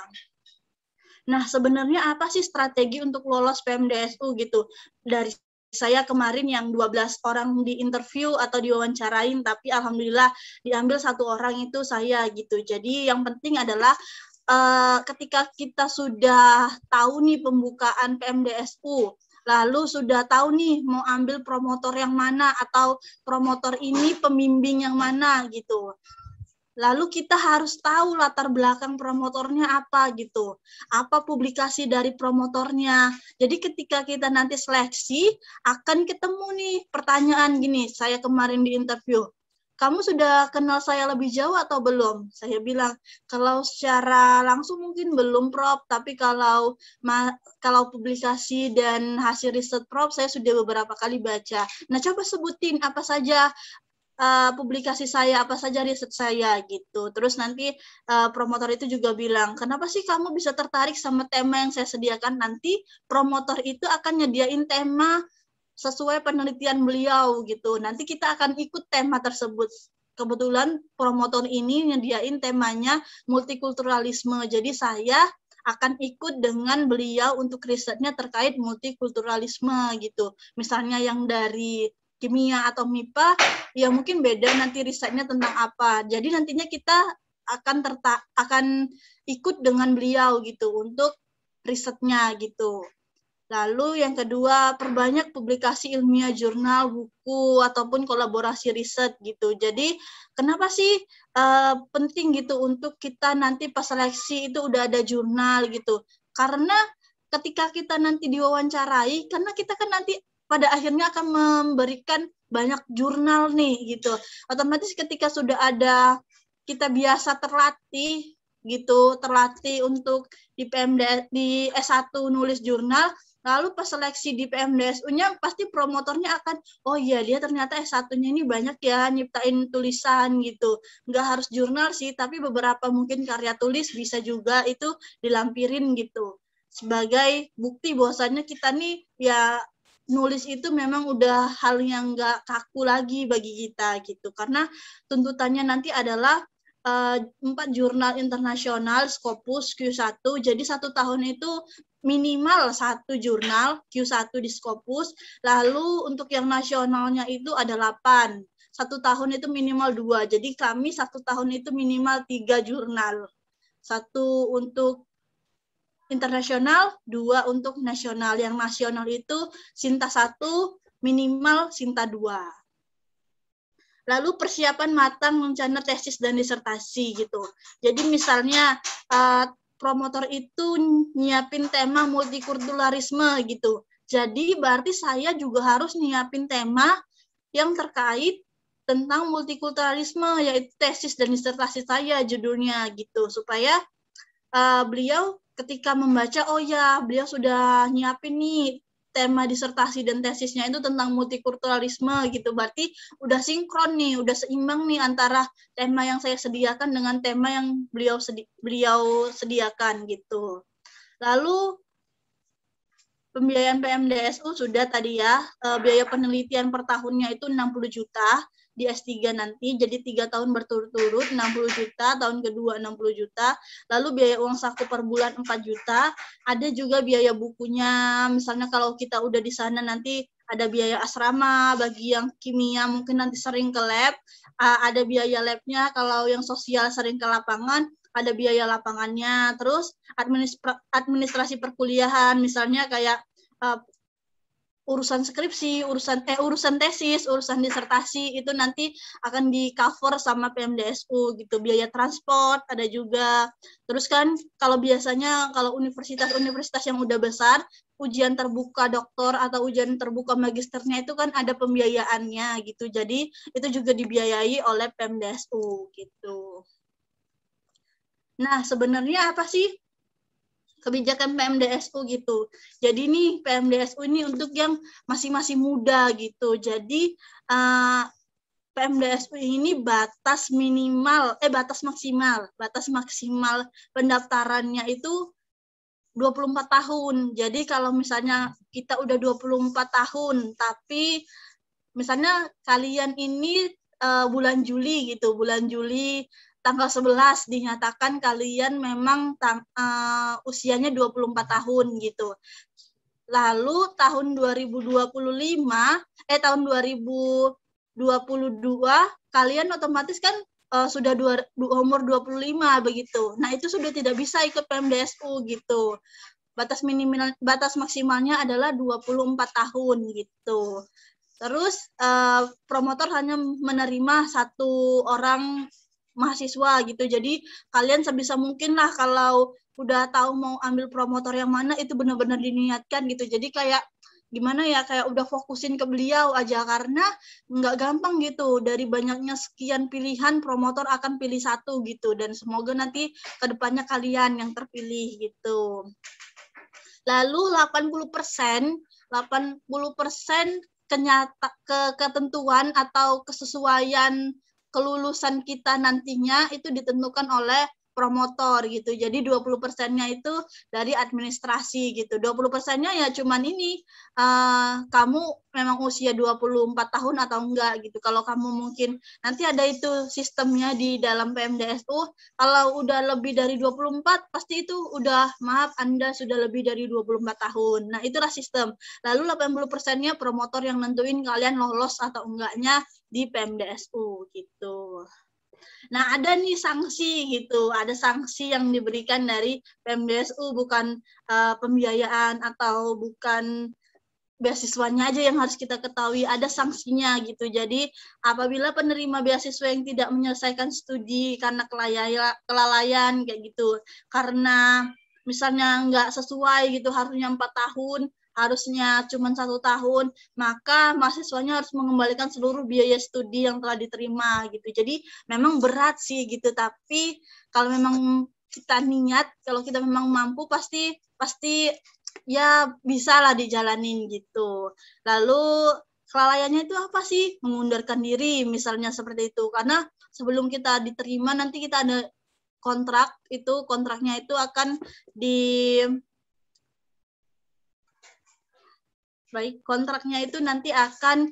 Nah, sebenarnya apa sih strategi untuk lolos PMDSU gitu? Dari saya kemarin yang 12 orang di interview atau diwawancarain, tapi alhamdulillah diambil 1 orang itu saya gitu. Jadi yang penting adalah ketika kita sudah tahu nih pembukaan PMDSU, lalu sudah tahu nih mau ambil promotor yang mana atau promotor ini pembimbing yang mana gitu. Lalu kita harus tahu latar belakang promotornya apa gitu. Apa publikasi dari promotornya. Jadi ketika kita nanti seleksi, akan ketemu nih pertanyaan gini, saya kemarin di interview. Kamu sudah kenal saya lebih jauh atau belum? Saya bilang, kalau secara langsung mungkin belum, Prof. Tapi kalau publikasi dan hasil riset Prof, saya sudah beberapa kali baca. Nah, coba sebutin apa saja publikasi saya, apa saja riset saya gitu. Terus nanti promotor itu juga bilang, kenapa sih kamu bisa tertarik sama tema yang saya sediakan? Nanti promotor itu akan nyediain tema sesuai penelitian beliau gitu. Nanti kita akan ikut tema tersebut. Kebetulan promotor ini nyediain temanya multikulturalisme. Jadi saya akan ikut dengan beliau untuk risetnya terkait multikulturalisme gitu. Misalnya yang dari kimia atau MIPA, ya mungkin beda nanti risetnya tentang apa. Jadi nantinya kita akan ikut dengan beliau gitu untuk risetnya gitu. Lalu yang kedua, perbanyak publikasi ilmiah jurnal, buku, ataupun kolaborasi riset gitu. Jadi kenapa sih penting gitu untuk kita nanti pas seleksi itu udah ada jurnal gitu. Karena ketika kita nanti diwawancarai, karena kita kan nanti pada akhirnya akan memberikan banyak jurnal nih gitu. Otomatis ketika sudah ada, kita biasa terlatih gitu, terlatih untuk di PMD, di S1 nulis jurnal, lalu pas seleksi di PMDSU-nya pasti promotornya akan, oh iya dia ternyata S1-nya ini banyak ya nyiptain tulisan gitu. Nggak harus jurnal sih, tapi beberapa mungkin karya tulis bisa juga itu dilampirin gitu. Sebagai bukti bahwasannya kita nih ya nulis itu memang udah hal yang nggak kaku lagi bagi kita gitu. Karena tuntutannya nanti adalah 4 jurnal internasional Scopus Q1, jadi 1 tahun itu minimal 1 jurnal Q1 di Scopus, lalu untuk yang nasionalnya itu ada 8. 1 tahun itu minimal 2. Jadi kami 1 tahun itu minimal 3 jurnal. 1 untuk internasional, 2 untuk nasional. Yang nasional itu Sinta 1, minimal Sinta 2. Lalu persiapan matang rencana tesis dan disertasi gitu. Jadi misalnya promotor itu nyiapin tema multikulturalisme gitu. Jadi berarti saya juga harus nyiapin tema yang terkait tentang multikulturalisme, yaitu tesis dan disertasi saya judulnya gitu, supaya beliau ketika membaca, oh ya beliau sudah nyiapin nih tema disertasi dan tesisnya itu tentang multikulturalisme gitu, berarti udah sinkron nih, udah seimbang nih antara tema yang saya sediakan dengan tema yang beliau sediakan gitu. Lalu pembiayaan PMDSU sudah tadi ya, biaya penelitian per tahunnya itu 60 juta di S3 nanti, jadi 3 tahun berturut-turut 60 juta, tahun kedua 60 juta, lalu biaya uang saku per bulan 4 juta, ada juga biaya bukunya, misalnya kalau kita udah di sana nanti ada biaya asrama, bagi yang kimia mungkin nanti sering ke lab, ada biaya labnya, kalau yang sosial sering ke lapangan, ada biaya lapangannya, terus administrasi perkuliahan, misalnya kayak urusan skripsi, urusan tesis, urusan disertasi itu nanti akan di cover sama PMDSU gitu. Biaya transport ada juga. Terus kan kalau biasanya kalau universitas-universitas yang udah besar, ujian terbuka doktor atau ujian terbuka magisternya itu kan ada pembiayaannya gitu. Jadi itu juga dibiayai oleh PMDSU gitu. Nah, sebenarnya apa sih kebijakan PMDSU gitu. Jadi nih PMDSU ini untuk yang masih muda gitu. Jadi PMDSU ini batas maksimal pendaftarannya itu 24 tahun. Jadi kalau misalnya kita udah 24 tahun, tapi misalnya kalian ini bulan Juli gitu, tanggal 11 dinyatakan kalian memang usianya 24 tahun gitu. Lalu tahun 2022 kalian otomatis kan sudah umur 25 begitu. Nah, itu sudah tidak bisa ikut PMDSU gitu. Batas maksimalnya adalah 24 tahun gitu. Terus promotor hanya menerima 1 orang mahasiswa gitu. Jadi kalian sebisa mungkin lah kalau udah tahu mau ambil promotor yang mana itu benar-benar diniatkan gitu. Jadi kayak gimana ya, kayak udah fokusin ke beliau aja, karena nggak gampang gitu. Dari banyaknya sekian pilihan, promotor akan pilih 1 gitu. Dan semoga nanti kedepannya kalian yang terpilih gitu. Lalu 80% ketentuan atau kesesuaian kelulusan kita nantinya itu ditentukan oleh promotor gitu. Jadi 20%-nya itu dari administrasi gitu. 20%-nya ya cuman ini, kamu memang usia 24 tahun atau enggak gitu. Kalau kamu mungkin nanti ada itu sistemnya di dalam PMDSU, kalau udah lebih dari 24 pasti itu udah maaf Anda sudah lebih dari 24 tahun. Nah, itulah sistem. Lalu 80%-nya promotor yang nentuin kalian lolos atau enggaknya di PMDSU gitu. Nah, ada nih sanksi gitu, ada sanksi yang diberikan dari PMDSU, bukan pembiayaan atau bukan beasiswanya aja yang harus kita ketahui, ada sanksinya gitu. Jadi apabila penerima beasiswa yang tidak menyelesaikan studi karena kelalaian kayak gitu, karena misalnya nggak sesuai gitu, harusnya 4 tahun, harusnya cuma 1 tahun, maka mahasiswanya harus mengembalikan seluruh biaya studi yang telah diterima gitu. Jadi memang berat sih gitu, tapi kalau memang kita niat, kalau kita memang mampu, pasti ya bisa lah dijalanin gitu. Lalu kelalaiannya itu apa sih? Mengundurkan diri misalnya seperti itu. Karena sebelum kita diterima nanti kita ada kontraknya itu akan kontraknya itu nanti akan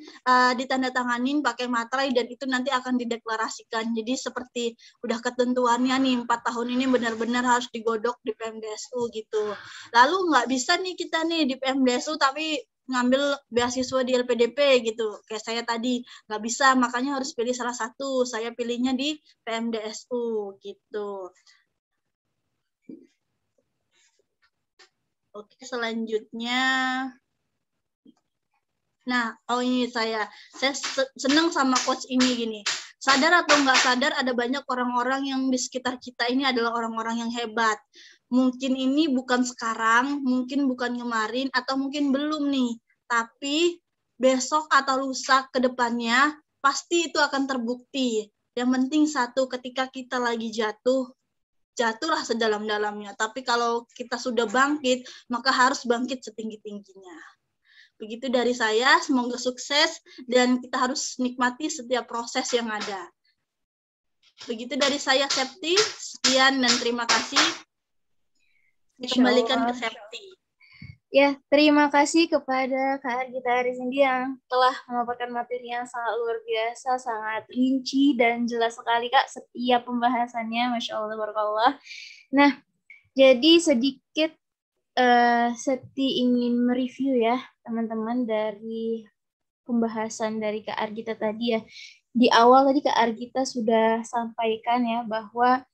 ditandatanganin pakai materai dan itu nanti akan dideklarasikan. Jadi seperti udah ketentuannya nih 4 tahun ini benar-benar harus digodok di PMDSU gitu. Lalu nggak bisa nih kita nih di PMDSU tapi ngambil beasiswa di LPDP gitu. Kayak saya tadi nggak bisa, makanya harus pilih salah satu. Saya pilihnya di PMDSU gitu. Oke, selanjutnya. Nah, ini saya senang sama coach ini gini. Sadar atau nggak sadar ada banyak orang-orang yang di sekitar kita ini adalah orang-orang yang hebat. Mungkin ini bukan sekarang, mungkin bukan kemarin, atau mungkin belum nih. Tapi besok atau lusa ke depannya pasti itu akan terbukti. Yang penting satu, ketika kita lagi jatuh, jatuhlah sedalam-dalamnya. Tapi kalau kita sudah bangkit, maka harus bangkit setinggi-tingginya. Begitu dari saya, semoga sukses dan kita harus nikmati setiap proses yang ada. Begitu dari saya, Septi. Sekian dan terima kasih. Dikembalikan ke Septi. Ya, terima kasih kepada Kak Argita Arisindi yang telah memaparkan materi yang sangat luar biasa, sangat rinci dan jelas sekali Kak setiap pembahasannya, Masya Allah, Barakallah. Nah, jadi sedikit Septi ingin mereview ya teman-teman dari pembahasan dari Kak Argita tadi ya. Di awal tadi Kak Argita sudah sampaikan ya bahwa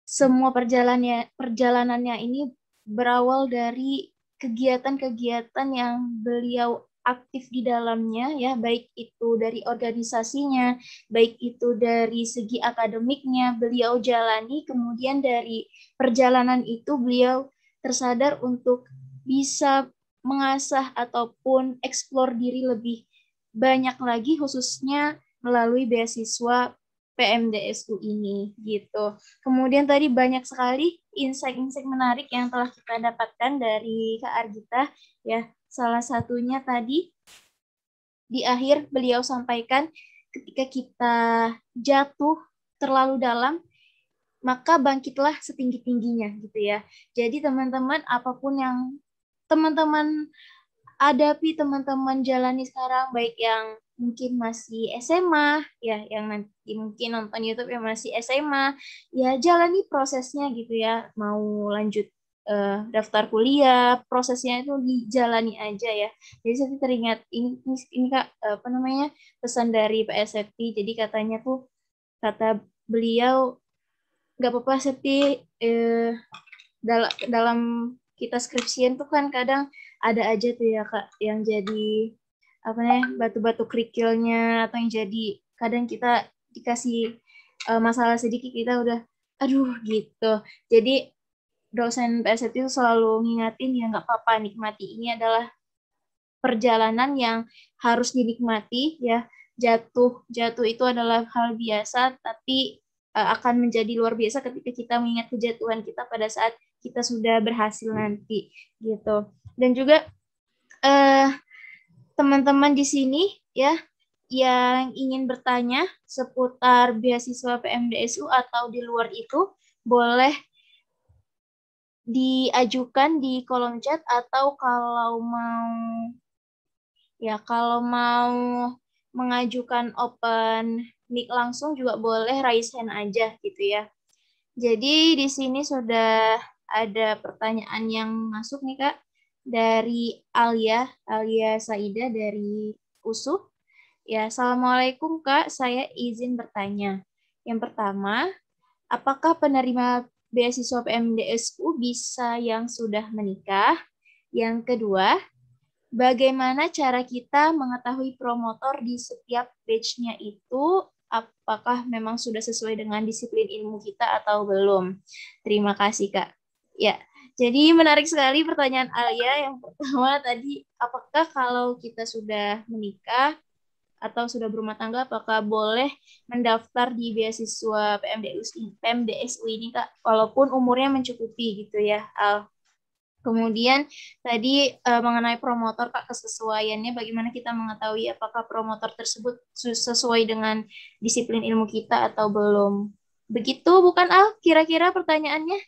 semua perjalanannya ini berawal dari kegiatan-kegiatan yang beliau aktif di dalamnya ya, baik itu dari organisasinya, baik itu dari segi akademiknya beliau jalani, kemudian dari perjalanan itu beliau tersadar untuk bisa mengasah ataupun eksplor diri lebih banyak lagi khususnya melalui beasiswa PMDSU ini gitu. Kemudian tadi banyak sekali insight-insight menarik yang telah kita dapatkan dari Kak Argita ya. Salah satunya tadi di akhir beliau sampaikan ketika kita jatuh terlalu dalam maka bangkitlah setinggi-tingginya gitu ya. Jadi teman-teman apapun yang teman-teman hadapi, teman-teman jalani sekarang, baik yang mungkin masih SMA, ya yang nanti mungkin nonton YouTube yang masih SMA, ya jalani prosesnya gitu ya, mau lanjut daftar kuliah, prosesnya itu dijalani aja ya. Jadi saya teringat ini Kak, apa namanya, pesan dari Pak SFT, jadi katanya tuh, kata beliau, nggak apa-apa Septi, dalam kita skripsian tuh kan kadang ada aja tuh ya Kak yang jadi apa nih batu-batu kerikilnya atau yang jadi kadang kita dikasih masalah sedikit kita udah aduh gitu. Jadi dosen PSET itu selalu ngingatin ya nggak apa-apa, nikmati, ini adalah perjalanan yang harus dinikmati ya. Jatuh itu adalah hal biasa, tapi akan menjadi luar biasa ketika kita mengingat kejatuhan kita pada saat kita sudah berhasil nanti gitu. Dan juga teman-teman di sini ya yang ingin bertanya seputar beasiswa PMDSU atau di luar itu boleh diajukan di kolom chat, atau kalau mau mengajukan open mic langsung juga boleh raise hand aja gitu ya. Jadi di sini sudah ada pertanyaan yang masuk nih Kak dari Alia Saida dari USUH. Ya, Assalamualaikum Kak, saya izin bertanya. Yang pertama, apakah penerima beasiswa PMDSU bisa yang sudah menikah? Yang kedua, bagaimana cara kita mengetahui promotor di setiap batch-nya itu? Apakah memang sudah sesuai dengan disiplin ilmu kita atau belum? Terima kasih, Kak. Ya, jadi menarik sekali pertanyaan Alia. Yang pertama tadi, apakah kalau kita sudah menikah atau sudah berumah tangga, apakah boleh mendaftar di beasiswa PMDSU ini, Kak? Walaupun umurnya mencukupi gitu ya, Al. Kemudian tadi mengenai promotor Kak, kesesuaiannya bagaimana kita mengetahui apakah promotor tersebut sesuai dengan disiplin ilmu kita atau belum. Begitu bukan Al kira-kira pertanyaannya?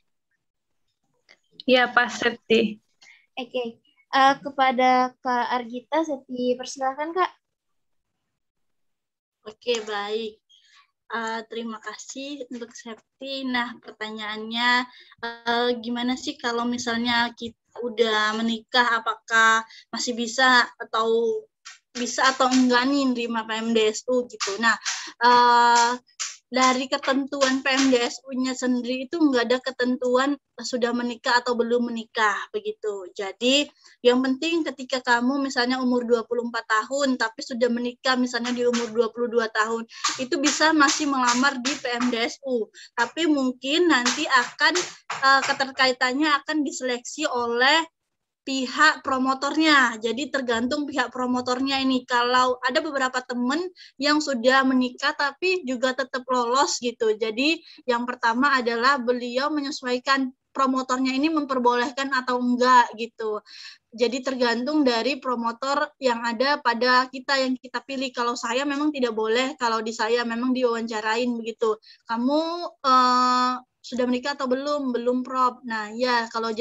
Iya Pak Septi. Oke. Kepada Kak Argita, Septi persilakan Kak. Oke, baik. Terima kasih untuk Septi. Nah, pertanyaannya gimana sih kalau misalnya kita udah menikah, apakah masih bisa atau enggak nih nerima PMDSU gitu. Nah, dari ketentuan PMDSU-nya sendiri itu enggak ada ketentuan sudah menikah atau belum menikah begitu. Jadi yang penting ketika kamu misalnya umur 24 tahun tapi sudah menikah misalnya di umur 22 tahun, itu bisa masih melamar di PMDSU. Tapi mungkin nanti akan keterkaitannya akan diseleksi oleh pihak promotornya. Jadi tergantung pihak promotornya ini. Kalau ada beberapa teman yang sudah menikah tapi juga tetap lolos gitu. Jadi yang pertama adalah beliau menyesuaikan promotornya ini memperbolehkan atau enggak gitu. Jadi tergantung dari promotor yang ada pada kita yang kita pilih. Kalau saya memang tidak boleh, kalau di saya memang diwawancarain begitu. Kamu sudah menikah atau belum? Belum, Prof. Nah, ya kalau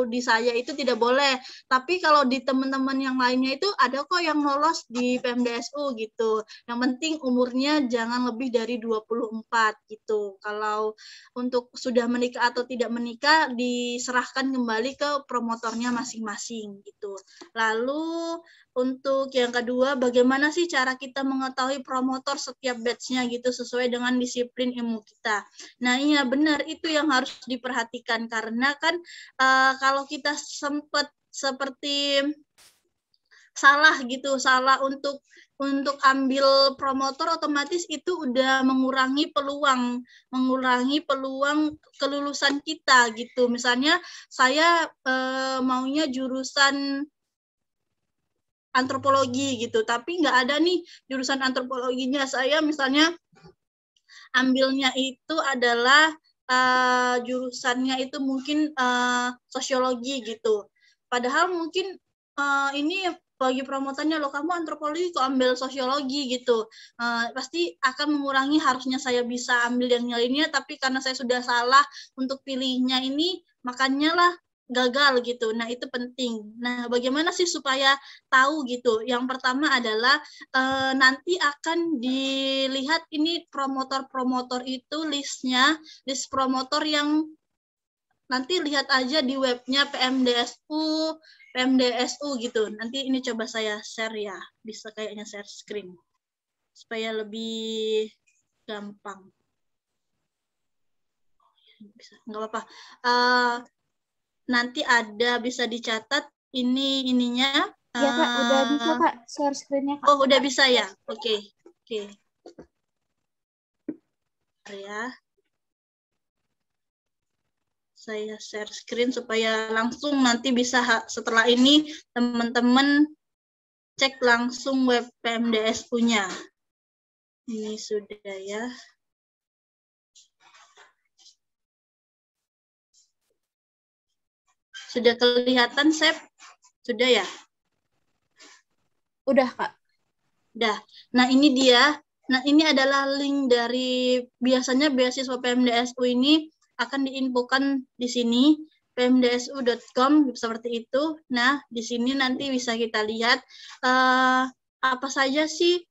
di saya itu tidak boleh. Tapi kalau di teman-teman yang lainnya itu ada kok yang lolos di PMDSU gitu. Yang penting umurnya jangan lebih dari 24 gitu. Kalau untuk sudah menikah atau tidak menikah diserahkan kembali ke promotornya masing-masing gitu. Lalu untuk yang kedua, bagaimana sih cara kita mengetahui promotor setiap batch-nya gitu sesuai dengan disiplin ilmu kita. Nah, iya benar, itu yang harus diperhatikan karena kan kalau kita sempat seperti salah untuk ambil promotor, otomatis itu udah mengurangi peluang kelulusan kita gitu. Misalnya saya maunya jurusan antropologi gitu, tapi nggak ada nih jurusan antropologinya. Saya misalnya ambilnya itu adalah jurusannya itu mungkin sosiologi gitu. Padahal mungkin ini bagi promotornya, loh kamu antropologi kok ambil sosiologi gitu. Pasti akan mengurangi, harusnya saya bisa ambil yang lainnya, tapi karena saya sudah salah untuk pilihnya ini, makanya lah gagal gitu. Nah, itu penting. Nah, bagaimana sih supaya tahu gitu? Yang pertama adalah nanti akan dilihat ini promotor-promotor itu list promotor yang nanti lihat aja di webnya PMDSU gitu. Nanti ini coba saya share ya, bisa kayaknya share screen supaya lebih gampang. Bisa, nggak apa-apa. Nanti ada bisa dicatat ininya. Ya Kak, udah bisa Kak share screen-nya Kak. Oh, udah bisa ya? Oke. Ya. Saya share screen supaya langsung nanti bisa setelah ini teman-teman cek langsung web PMDSU-nya. Ini sudah ya. Sudah kelihatan, Sep? Sudah ya? Udah, Kak. Udah. Nah, ini dia. Nah, ini adalah link dari biasanya beasiswa PMDSU ini akan diinfokan di sini, pmdsu.com seperti itu. Nah, di sini nanti bisa kita lihat apa saja sih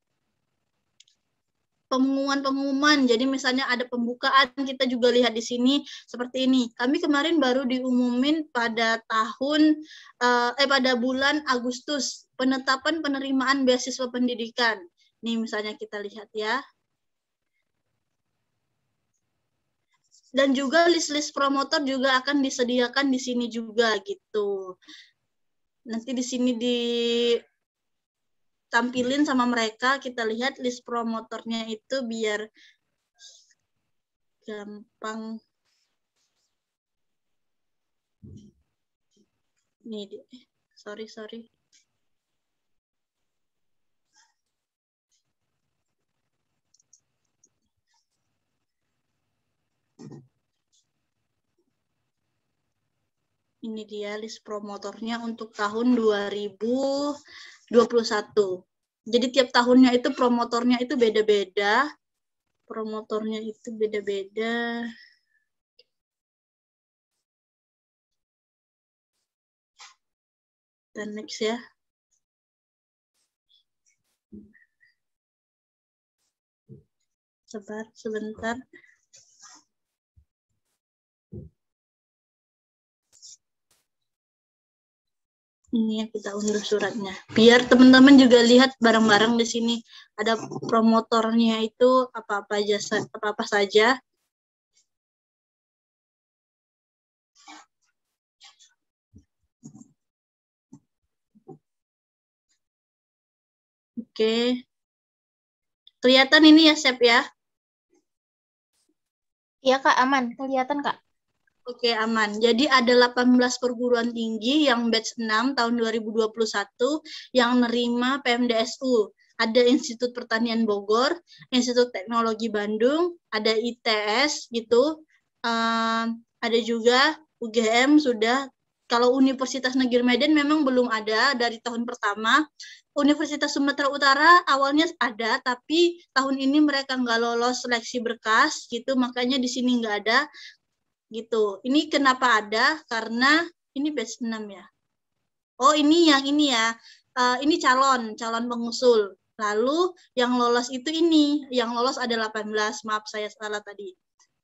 pengumuman. Jadi misalnya ada pembukaan, kita juga lihat di sini seperti ini. Kami kemarin baru diumumin pada pada bulan Agustus penetapan penerimaan beasiswa pendidikan. Nih misalnya kita lihat ya. Dan juga list-list promotor juga akan disediakan di sini juga gitu. Nanti di sini tampilin sama mereka, kita lihat list promotornya itu biar gampang. Nih, sorry. Ini dia list promotornya untuk tahun 2021. Jadi tiap tahunnya itu promotornya itu beda-beda. Dan next ya. sebentar. Ini yang kita unduh suratnya. Biar teman-teman juga lihat bareng-bareng di sini ada promotornya itu apa-apa saja. Oke. Kelihatan ini ya, Sep ya? Iya, Kak, aman. Kelihatan, Kak. Oke, aman. Jadi ada 18 perguruan tinggi yang batch 6 tahun 2021 yang nerima PMDSU. Ada Institut Pertanian Bogor, Institut Teknologi Bandung, ada ITS gitu. Ada juga UGM sudah. Kalau Universitas Negeri Medan memang belum ada dari tahun pertama. Universitas Sumatera Utara awalnya ada, tapi tahun ini mereka nggak lolos seleksi berkas gitu, makanya di sini nggak ada. Gitu. Ini kenapa ada? Karena ini batch 6 ya. Oh, ini yang ini ya. Ini calon pengusul. Lalu yang lolos itu ini, yang lolos ada 18. Maaf saya salah tadi.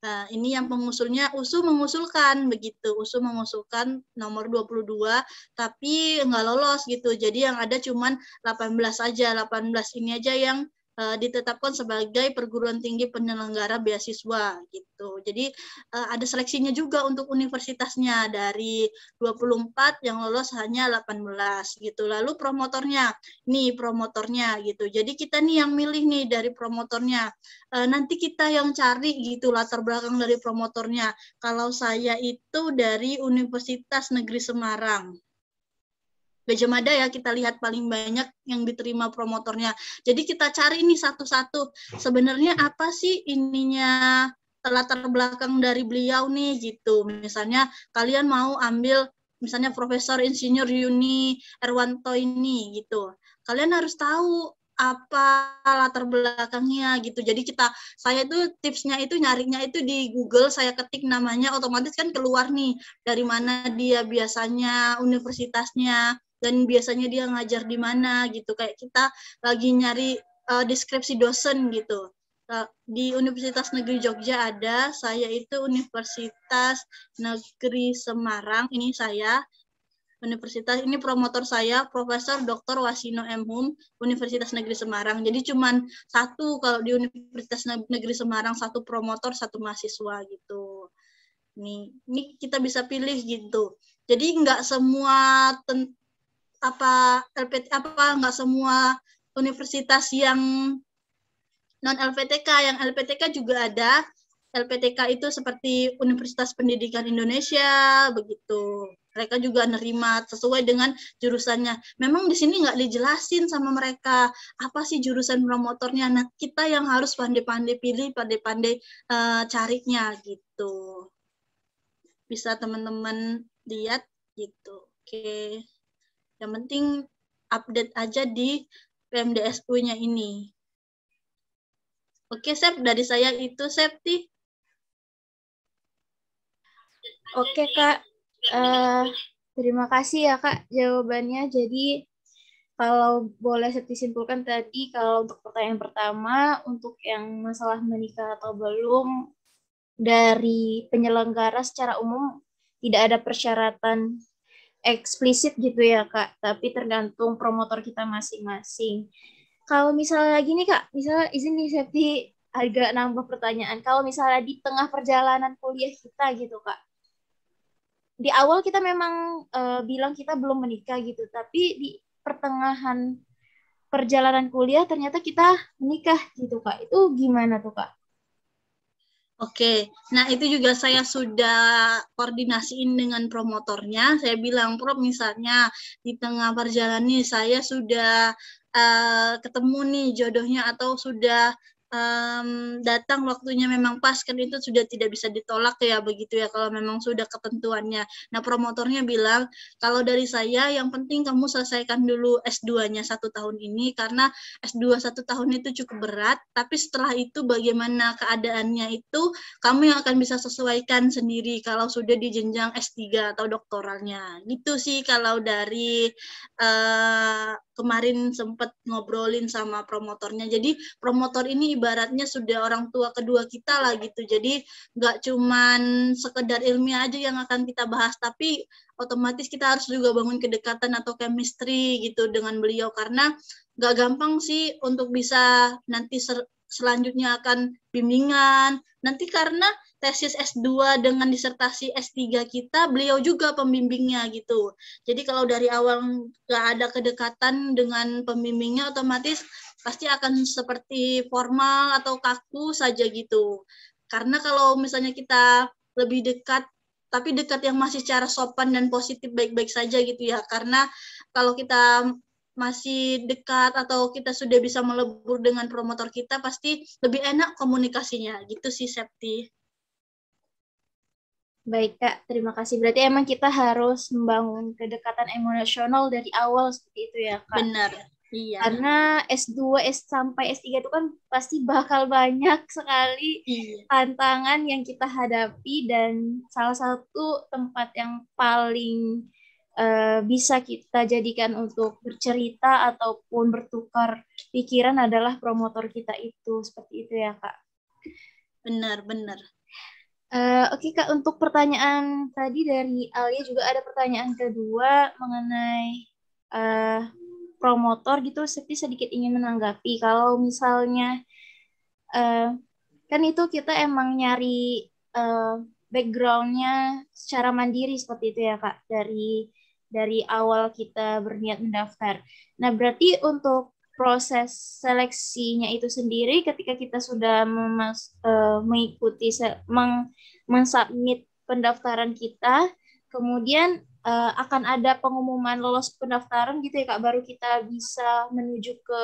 Nah, ini yang pengusulnya USU mengusulkan begitu. USU mengusulkan nomor 22 tapi nggak lolos gitu. Jadi yang ada cuman 18 aja. 18 ini aja yang ditetapkan sebagai perguruan tinggi penyelenggara beasiswa gitu. Jadi ada seleksinya juga untuk universitasnya, dari 24 yang lolos hanya 18 gitu. Lalu promotornya, nih promotornya gitu. Jadi kita nih yang milih nih dari promotornya. Nanti kita yang cari gitu latar belakang dari promotornya. Kalau saya itu dari Universitas Negeri Semarang. Gajah Mada ya, kita lihat paling banyak yang diterima promotornya. Jadi kita cari ini satu-satu. Sebenarnya apa sih ininya, latar belakang dari beliau nih gitu. Misalnya kalian mau ambil misalnya Profesor Insinyur Yuni Erwanto ini gitu. Kalian harus tahu apa latar belakangnya gitu. Jadi saya itu tipsnya itu nyarinya itu di Google, saya ketik namanya, otomatis kan keluar nih dari mana dia biasanya universitasnya, dan biasanya dia ngajar di mana gitu. Kayak kita lagi nyari deskripsi dosen gitu. Di Universitas Negeri Jogja ada, saya itu Universitas Negeri Semarang, ini saya. Universitas ini promotor saya Profesor Dr. Wasino M. Hum, Universitas Negeri Semarang. Jadi cuman satu kalau di Universitas Negeri Semarang, satu promotor, satu mahasiswa gitu. Ini kita bisa pilih gitu. Jadi nggak semua nggak semua universitas yang non LPTK, yang LPTK juga ada. LPTK itu seperti Universitas Pendidikan Indonesia begitu. Mereka juga nerima sesuai dengan jurusannya. Memang di sini nggak dijelasin sama mereka apa sih jurusan promotornya. Nah, kita yang harus pandai-pandai pilih, pandai-pandai carinya gitu. Bisa teman-teman lihat gitu. Oke. Yang penting update aja di PMDSU-nya ini. Oke, Sep, dari saya itu, Septi. Oke, Kak. Terima kasih ya, Kak, jawabannya. Jadi, kalau boleh saya simpulkan tadi, kalau untuk pertanyaan pertama, untuk yang masalah menikah atau belum, dari penyelenggara secara umum tidak ada persyaratan eksplisit gitu ya, Kak, tapi tergantung promotor kita masing-masing. Kalau misalnya gini, Kak, misalnya izin nih Septi agak nambah pertanyaan. Kalau misalnya di tengah perjalanan kuliah kita gitu, Kak, di awal kita memang bilang kita belum menikah gitu, tapi di pertengahan perjalanan kuliah ternyata kita menikah gitu, Kak. Itu gimana tuh, Kak? Oke, nah itu juga saya sudah koordinasiin dengan promotornya. Saya bilang, Prof, misalnya di tengah perjalanan saya sudah ketemu nih jodohnya atau sudah datang waktunya memang pas, kan itu sudah tidak bisa ditolak ya, begitu ya kalau memang sudah ketentuannya. Nah, promotornya bilang, kalau dari saya yang penting kamu selesaikan dulu S2-nya 1 tahun ini, karena S2 1 tahun itu cukup berat, tapi setelah itu bagaimana keadaannya itu kamu yang akan bisa sesuaikan sendiri kalau sudah di jenjang S3 atau doktoralnya. Gitu sih kalau dari kemarin sempat ngobrolin sama promotornya. Jadi promotor ini ibaratnya sudah orang tua kedua kita lah gitu. Jadi nggak cuman sekedar ilmiah aja yang akan kita bahas, tapi otomatis kita harus juga bangun kedekatan atau chemistry gitu dengan beliau, karena nggak gampang sih untuk bisa nanti selanjutnya akan bimbingan. Nanti karena tesis S2 dengan disertasi S3 kita, beliau juga pembimbingnya gitu. Jadi kalau dari awal nggak ada kedekatan dengan pembimbingnya, otomatis pasti akan seperti formal atau kaku saja gitu. Karena kalau misalnya kita lebih dekat, tapi dekat yang masih secara sopan dan positif baik-baik saja gitu ya. Karena kalau kita masih dekat atau kita sudah bisa melebur dengan promotor kita, pasti lebih enak komunikasinya gitu sih, Septi. Baik, Kak. Terima kasih. Berarti emang kita harus membangun kedekatan emosional dari awal seperti itu ya, Kak? Benar, iya. Karena S2 sampai S3 itu kan pasti bakal banyak sekali tantangan yang kita hadapi, dan salah satu tempat yang paling bisa kita jadikan untuk bercerita ataupun bertukar pikiran adalah promotor kita itu. Seperti itu ya, Kak? Benar, benar. Oke, Kak, untuk pertanyaan tadi dari Alia juga ada pertanyaan kedua mengenai promotor gitu. Saya sedikit ingin menanggapi kalau misalnya kan itu kita emang nyari background-nya secara mandiri seperti itu ya, Kak, dari awal kita berniat mendaftar. Nah, berarti untuk proses seleksinya itu sendiri ketika kita sudah mengikuti mensubmit pendaftaran kita, kemudian akan ada pengumuman lolos pendaftaran gitu ya, Kak, baru kita bisa menuju ke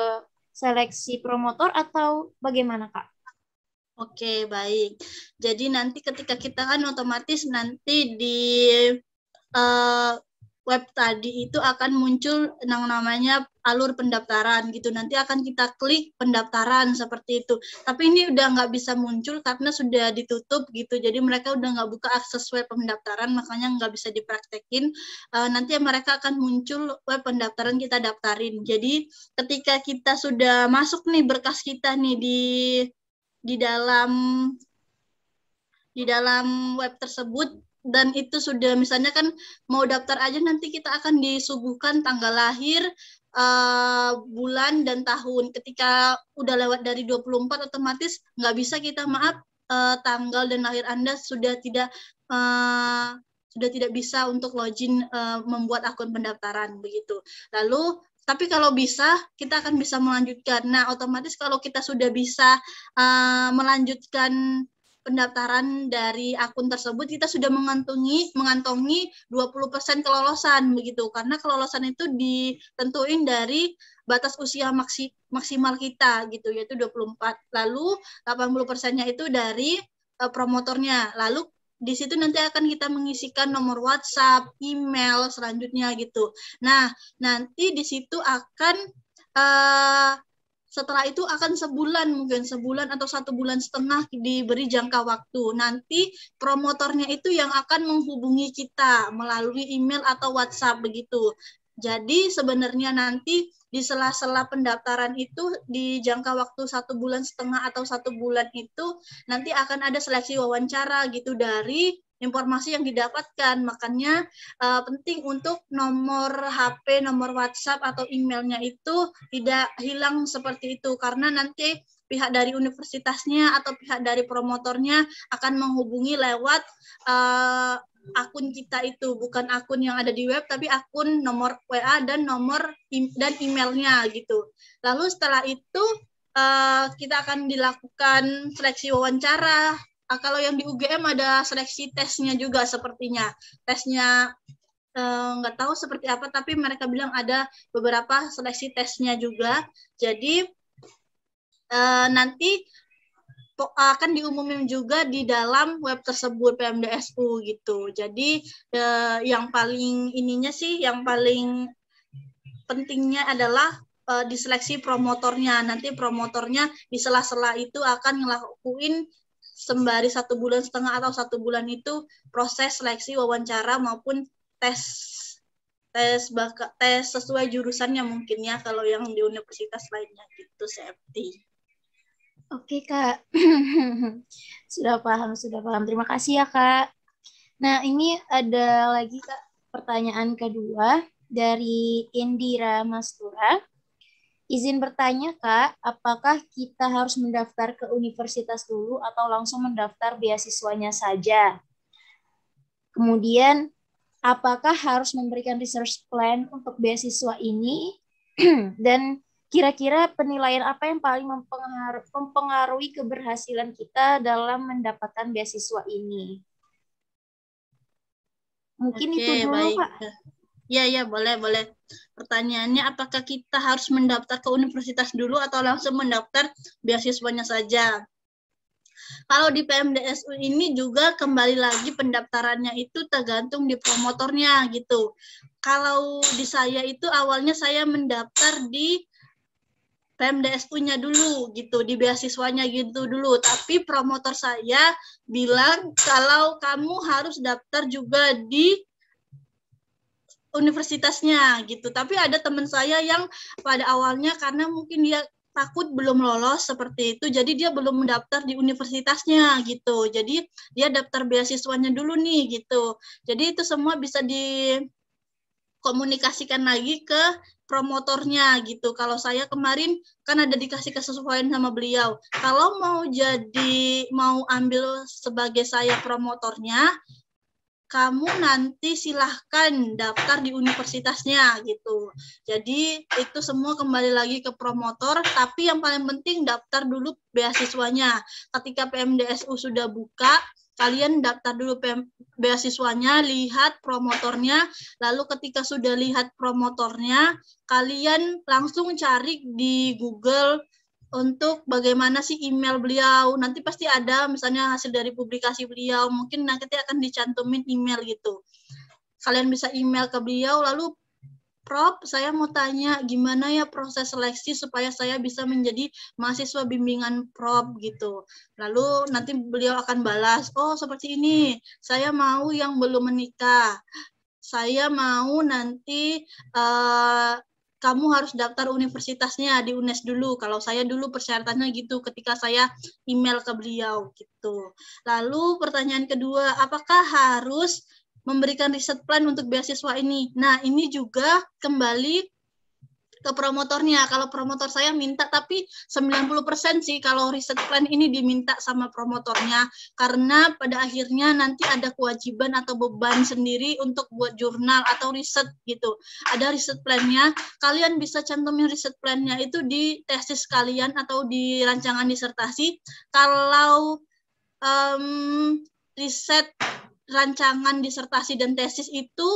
seleksi promotor atau bagaimana, Kak? Oke, baik. Jadi nanti ketika kita kan otomatis nanti di web tadi itu akan muncul yang namanya alur pendaftaran gitu. Nanti akan kita klik pendaftaran seperti itu. Tapi ini udah nggak bisa muncul karena sudah ditutup gitu. Jadi mereka udah nggak buka akses web pendaftaran, makanya nggak bisa dipraktekin. Nanti mereka akan muncul web pendaftaran, kita daftarin. Jadi ketika kita sudah masuk nih berkas kita nih di dalam web tersebut, dan itu sudah misalnya kan mau daftar aja, nanti kita akan disuguhkan tanggal lahir, bulan dan tahun. Ketika udah lewat dari 24 otomatis nggak bisa kita tanggal dan lahir Anda sudah tidak bisa untuk login membuat akun pendaftaran begitu. Lalu tapi kalau bisa, kita akan bisa melanjutkan. Nah, otomatis kalau kita sudah bisa melanjutkan pendaftaran dari akun tersebut, kita sudah mengantongi 20% kelolosan begitu. Karena kelolosan itu ditentuin dari batas usia maksimal kita gitu, yaitu 24. Lalu 80%-nya itu dari promotornya. Lalu di situ nanti akan kita mengisikan nomor WhatsApp, email selanjutnya gitu. Nah, nanti di situ akan setelah itu akan mungkin sebulan atau 1,5 bulan diberi jangka waktu. Nanti promotornya itu yang akan menghubungi kita melalui email atau WhatsApp begitu. Jadi sebenarnya nanti di sela-sela pendaftaran itu di jangka waktu 1,5 bulan atau 1 bulan itu nanti akan ada seleksi wawancara gitu dari informasi yang didapatkan. Makanya penting untuk nomor HP, nomor WhatsApp atau emailnya itu tidak hilang seperti itu, karena nanti pihak dari universitasnya atau pihak dari promotornya akan menghubungi lewat akun kita itu, bukan akun yang ada di web, tapi akun nomor WA dan nomor dan emailnya gitu. Lalu setelah itu kita akan dilakukan seleksi wawancara. Kalau yang di UGM ada seleksi tesnya juga sepertinya. Tesnya nggak tahu seperti apa, tapi mereka bilang ada beberapa seleksi tesnya juga. Jadi nanti akan diumumin juga di dalam web tersebut PMDSU gitu. Jadi yang paling yang paling pentingnya adalah diseleksi promotornya. Nanti promotornya di sela-sela itu akan ngelakuin sembari 1,5 bulan atau 1 bulan itu proses seleksi wawancara maupun tes sesuai jurusannya mungkin ya, kalau yang di universitas lainnya gitu, Septi. Oke, Kak. Sudah paham, sudah paham. Terima kasih ya, Kak. Nah, ini ada lagi, Kak, pertanyaan kedua dari Indira Mastura. Izin bertanya, Kak, apakah kita harus mendaftar ke universitas dulu atau langsung mendaftar beasiswanya saja? Kemudian, apakah harus memberikan research plan untuk beasiswa ini? Dan kira-kira penilaian apa yang paling mempengaruhi keberhasilan kita dalam mendapatkan beasiswa ini? Mungkin Oke, itu dulu, baik. Kak. Ya, boleh. Pertanyaannya, apakah kita harus mendaftar ke universitas dulu atau langsung mendaftar beasiswanya saja? Kalau di PMDSU ini juga kembali lagi pendaftarannya itu tergantung di promotornya gitu. Kalau di saya itu awalnya saya mendaftar di PMDSU-nya dulu gitu, di beasiswanya gitu dulu. Tapi promotor saya bilang kalau kamu harus daftar juga di universitasnya gitu. Tapi ada teman saya yang pada awalnya karena mungkin dia takut belum lolos seperti itu, jadi dia belum mendaftar di universitasnya gitu. Jadi dia daftar beasiswanya dulu nih gitu. Jadi itu semua bisa dikomunikasikan lagi ke promotornya gitu. Kalau saya kemarin kan ada dikasih kesesuaian sama beliau. Kalau mau ambil sebagai saya promotornya, kamu nanti silahkan daftar di universitasnya gitu. Jadi itu semua kembali lagi ke promotor, tapi yang paling penting daftar dulu beasiswanya. Ketika PMDSU sudah buka, kalian daftar dulu beasiswanya, lihat promotornya, lalu ketika sudah lihat promotornya, kalian langsung cari di Google untuk bagaimana sih email beliau. Nanti pasti ada misalnya hasil dari publikasi beliau, mungkin nanti akan dicantumin email gitu. Kalian bisa email ke beliau, lalu Prof, saya mau tanya gimana ya proses seleksi supaya saya bisa menjadi mahasiswa bimbingan Prof gitu. Lalu nanti beliau akan balas, oh seperti ini, saya mau yang belum menikah. Saya mau nanti kamu harus daftar universitasnya di UNES dulu. Kalau saya dulu persyaratannya gitu ketika saya email ke beliau gitu. Lalu pertanyaan kedua, apakah harus memberikan riset plan untuk beasiswa ini? Nah, ini juga kembali ke promotornya. Kalau promotor saya minta, tapi 90% sih kalau riset plan ini diminta sama promotornya, karena pada akhirnya nanti ada kewajiban atau beban sendiri untuk buat jurnal atau riset gitu. Ada riset plannya, kalian bisa cantumin riset plannya itu di tesis kalian atau di rancangan disertasi. Kalau riset rancangan disertasi dan tesis itu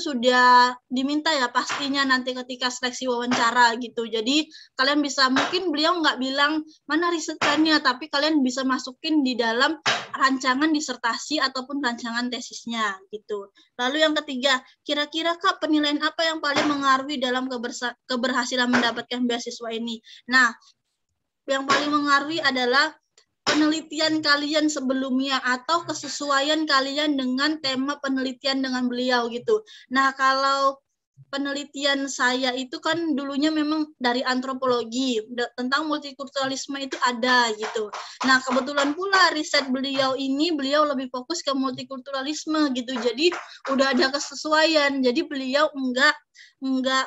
sudah diminta ya pastinya nanti ketika seleksi wawancara gitu. Jadi kalian bisa, mungkin beliau nggak bilang mana riset plannya, tapi kalian bisa masukin di dalam rancangan disertasi ataupun rancangan tesisnya gitu. Lalu yang ketiga, kira-kira Kak penilaian apa yang paling mengaruhi dalam keberhasilan mendapatkan beasiswa ini? Nah, yang paling mengaruhi adalah penelitian kalian sebelumnya atau kesesuaian kalian dengan tema penelitian dengan beliau gitu. Nah, kalau penelitian saya itu kan dulunya memang dari antropologi, tentang multikulturalisme itu ada gitu. Nah, kebetulan pula riset beliau lebih fokus ke multikulturalisme gitu. Jadi udah ada kesesuaian. Jadi beliau enggak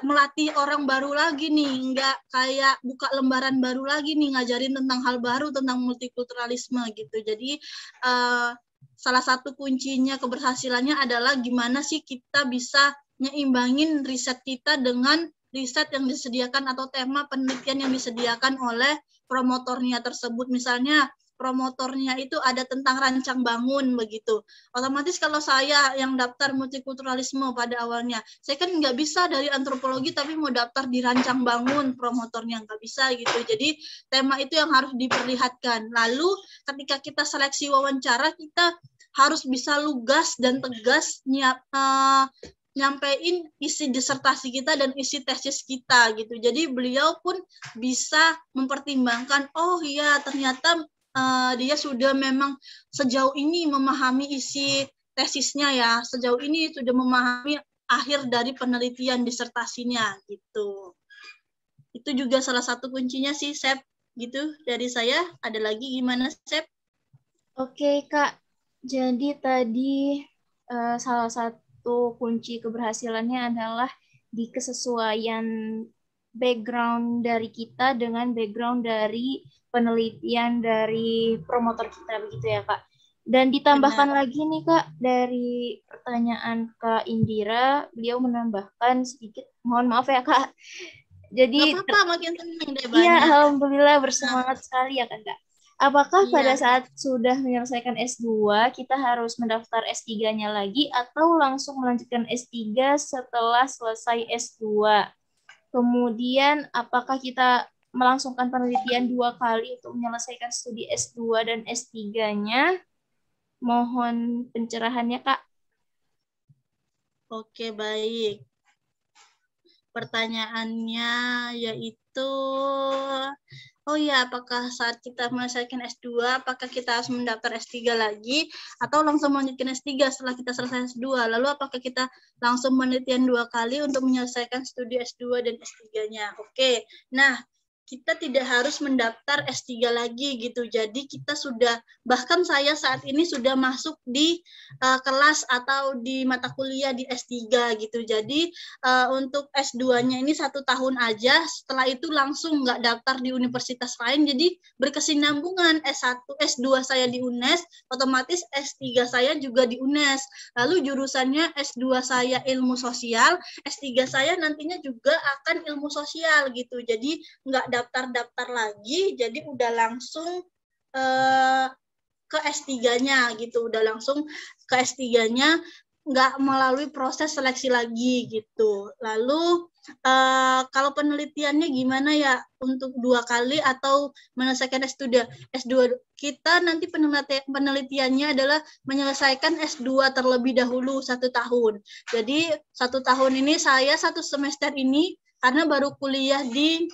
melatih orang baru lagi nih, enggak kayak buka lembaran baru lagi nih ngajarin tentang hal baru tentang multikulturalisme gitu. Jadi salah satu kuncinya keberhasilannya adalah gimana sih kita bisa nyeimbangin riset kita dengan riset yang disediakan atau tema penelitian yang disediakan oleh promotornya tersebut. Misalnya promotornya itu ada tentang rancang bangun begitu. Otomatis kalau saya yang daftar multikulturalisme pada awalnya, saya kan nggak bisa dari antropologi tapi mau daftar di rancang bangun, promotornya nggak bisa gitu. Jadi tema itu yang harus diperlihatkan. Lalu ketika kita seleksi wawancara, kita harus bisa lugas dan tegas nyampein isi disertasi kita dan isi tesis kita gitu. Jadi beliau pun bisa mempertimbangkan, oh iya ternyata dia sudah memang sejauh ini memahami isi tesisnya ya, sejauh ini sudah memahami akhir dari penelitian disertasinya gitu. Itu juga salah satu kuncinya sih, Sep. Gitu dari saya. Ada lagi gimana, Sep? Oke, Kak. Jadi tadi salah satu kunci keberhasilannya adalah di kesesuaian background dari kita dengan background dari penelitian dari promotor kita, begitu ya, Kak. Dan ditambahkan Benar. lagi nih, Kak, dari pertanyaan Kak Indira, beliau menambahkan sedikit, mohon maaf ya, Kak. Gak Jadi, apa-apa, makin tenang deh iya, banyak. alhamdulillah Nah, bersemangat sekali ya, Kak. Apakah pada iya. saat sudah menyelesaikan S2, kita harus mendaftar S3-nya lagi atau langsung melanjutkan S3 setelah selesai S2? Kemudian, apakah kita melangsungkan penelitian 2 kali untuk menyelesaikan studi S2 dan S3-nya? Mohon pencerahannya, Kak. Oke, baik. Pertanyaannya yaitu, oh ya, apakah saat kita menyelesaikan S2, apakah kita harus mendaftar S3 lagi, atau langsung melanjutkan S3 setelah kita selesai S2? Lalu apakah kita langsung penelitian 2 kali untuk menyelesaikan studi S2 dan S3-nya? Oke, nah kita tidak harus mendaftar S3 lagi gitu. Jadi kita sudah, bahkan saya saat ini sudah masuk di kelas atau di mata kuliah di S3 gitu. Jadi untuk S2-nya ini 1 tahun aja, setelah itu langsung nggak daftar di universitas lain, jadi berkesinambungan S1, S2 saya di UNES, otomatis S3 saya juga di UNES. Lalu jurusannya S2 saya ilmu sosial, S3 saya nantinya juga akan ilmu sosial gitu. Jadi nggak daftar-daftar lagi, jadi udah langsung ke S3-nya gitu, udah langsung ke S3-nya, nggak melalui proses seleksi lagi gitu. Lalu kalau penelitiannya gimana ya untuk 2 kali atau menyelesaikan S2? S2 kita nanti penelitiannya adalah menyelesaikan S2 terlebih dahulu 1 tahun. Jadi 1 tahun ini saya 1 semester ini karena baru kuliah di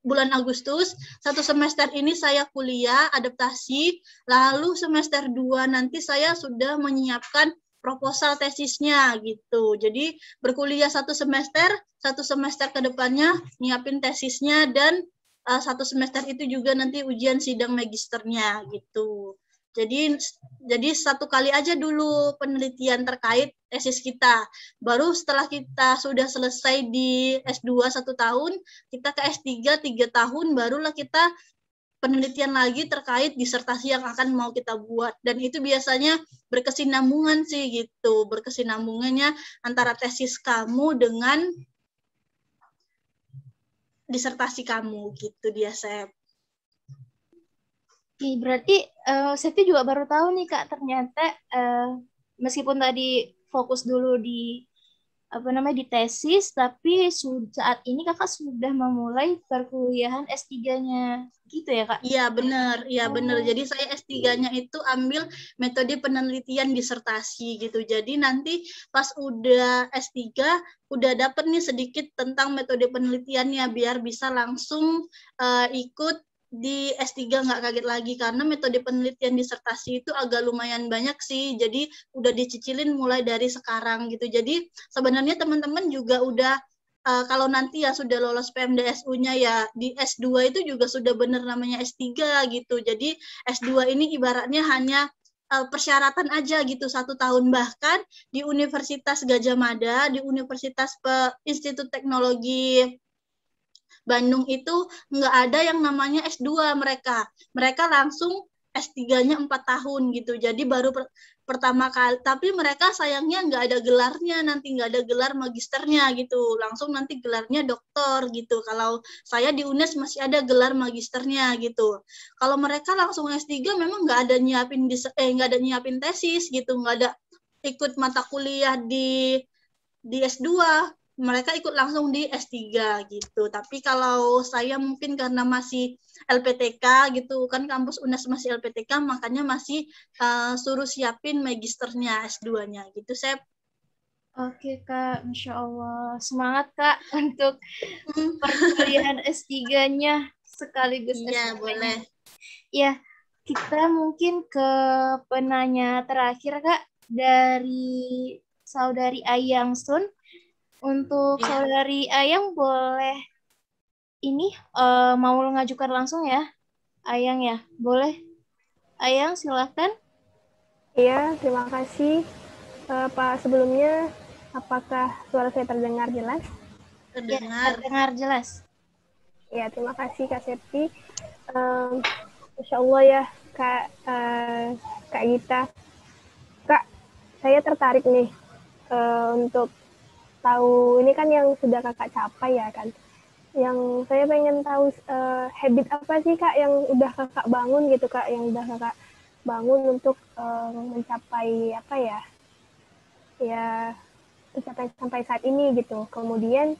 bulan Agustus, 1 semester ini saya kuliah adaptasi, lalu semester 2 nanti saya sudah menyiapkan proposal tesisnya gitu. Jadi berkuliah 1 semester ke depannya nyiapin tesisnya, dan 1 semester itu juga nanti ujian sidang magisternya gitu. Jadi 1 kali aja dulu penelitian terkait tesis kita. Baru setelah kita sudah selesai di S2 1 tahun, kita ke S3 3 tahun, barulah kita penelitian lagi terkait disertasi yang akan mau kita buat. Dan itu biasanya berkesinambungan sih gitu. Berkesinambungannya antara tesis kamu dengan disertasi kamu gitu dia, Sep. Berarti Septi juga baru tahu nih, Kak, ternyata meskipun tadi fokus dulu di di tesis, tapi saat ini Kakak sudah memulai perkuliahan S3-nya. Gitu ya, Kak? Iya benar, iya benar. Jadi saya S3-nya itu ambil metode penelitian disertasi gitu. Jadi nanti pas udah S3 udah dapet nih sedikit tentang metode penelitiannya biar bisa langsung ikut di S3 nggak kaget lagi, karena metode penelitian disertasi itu agak lumayan banyak sih, jadi udah dicicilin mulai dari sekarang gitu. Jadi sebenarnya teman-teman juga udah kalau nanti ya sudah lolos PMDSU-nya ya di S2 itu juga sudah benar namanya S3 gitu. Jadi S2 ini ibaratnya hanya persyaratan aja gitu 1 tahun. Bahkan di Universitas Gajah Mada, di Universitas Institut Teknologi Bandung itu nggak ada yang namanya S2 mereka. Mereka langsung S3-nya 4 tahun gitu. Jadi baru pertama kali, tapi mereka sayangnya nggak ada gelarnya, nanti nggak ada gelar magisternya gitu. Langsung nanti gelarnya doktor gitu. Kalau saya di UNES masih ada gelar magisternya gitu. Kalau mereka langsung S3 memang nggak ada nyiapin tesis gitu, nggak ada ikut mata kuliah di S2, mereka ikut langsung di S3 gitu. Tapi kalau saya mungkin karena masih LPTK gitu kan, kampus UNES masih LPTK, makanya masih suruh siapin magisternya S2-nya gitu, Sep. Oke, Kak, Masya Allah. Semangat, Kak, untuk perkuliahan S3-nya sekaligus Iya, S2-nya. boleh. Ya, kita mungkin ke penanya terakhir, Kak, dari Saudari Ayang Sun. Untuk Saudari Ayang boleh ini mau mengajukan langsung ya, Ayang ya? Boleh? Ayang, silahkan. Iya, terima kasih. Pak, sebelumnya, apakah suara saya terdengar jelas? Ya, terdengar jelas. Ya, terima kasih Kak Septi. Masya Allah ya, Kak Gita. Kak, saya tertarik nih untuk tahu, ini kan yang sudah Kakak capai ya kan. Yang saya pengen tahu habit apa sih Kak yang udah Kakak bangun gitu Kak, yang udah Kakak bangun untuk mencapai apa ya, ya tercapai sampai saat ini gitu. Kemudian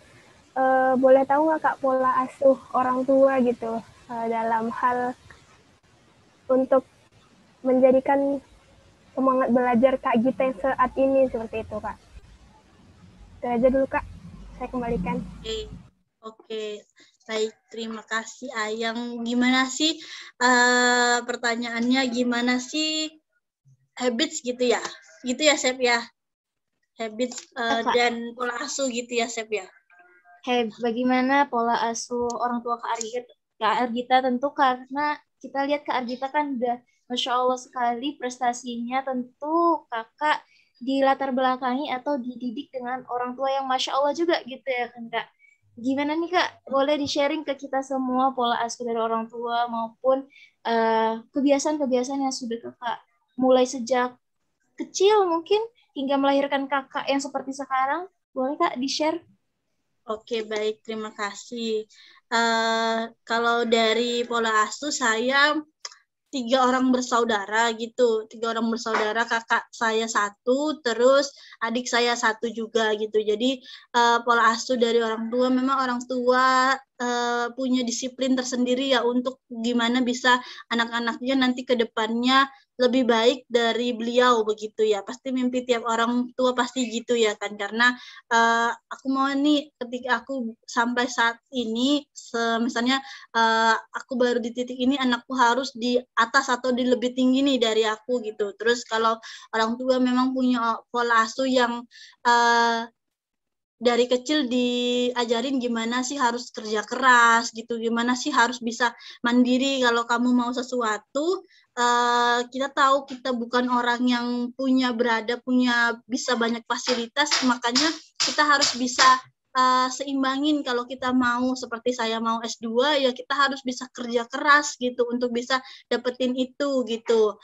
boleh tahu nggak Kak pola asuh orang tua gitu dalam hal untuk menjadikan semangat belajar Kak Gita yang saat ini seperti itu Kak. Itu aja dulu Kak, saya kembalikan. Oke. Baik, terima kasih Ayang. Gimana sih pertanyaannya, gimana sih habits gitu ya? Gitu ya, Sep ya? Habits dan pola asuh gitu ya, Sep ya? Bagaimana pola asuh orang tua Kak Argita? Tentu karena kita lihat Kak Argita kan udah Masya Allah sekali prestasinya, tentu kakak di latar belakangi atau dididik dengan orang tua yang Masya Allah juga gitu ya kan Kak. Gimana nih Kak, boleh di-sharing ke kita semua pola asuh dari orang tua maupun kebiasaan-kebiasaan yang sudah kakak mulai sejak kecil mungkin hingga melahirkan kakak yang seperti sekarang. Boleh Kak di-share? Oke, baik. Terima kasih. Kalau dari pola asuh, saya 3 orang bersaudara gitu. 3 orang bersaudara, kakak saya 1, terus adik saya 1 juga gitu. Jadi pola asuh dari orang tua, memang orang tua punya disiplin tersendiri ya untuk gimana bisa anak-anaknya nanti ke depannya lebih baik dari beliau begitu ya. Pasti mimpi tiap orang tua pasti gitu ya kan. Karena aku mau nih ketika aku sampai saat ini, misalnya aku baru di titik ini, anakku harus di atas atau di lebih tinggi nih dari aku gitu. Terus kalau orang tua memang punya pola asuh yang dari kecil diajarin gimana sih harus kerja keras gitu, gimana sih harus bisa mandiri kalau kamu mau sesuatu. Kita tahu kita bukan orang yang punya bisa banyak fasilitas, makanya kita harus bisa seimbangin. Kalau kita mau seperti saya mau S2 ya kita harus bisa kerja keras gitu untuk bisa dapetin itu gitu.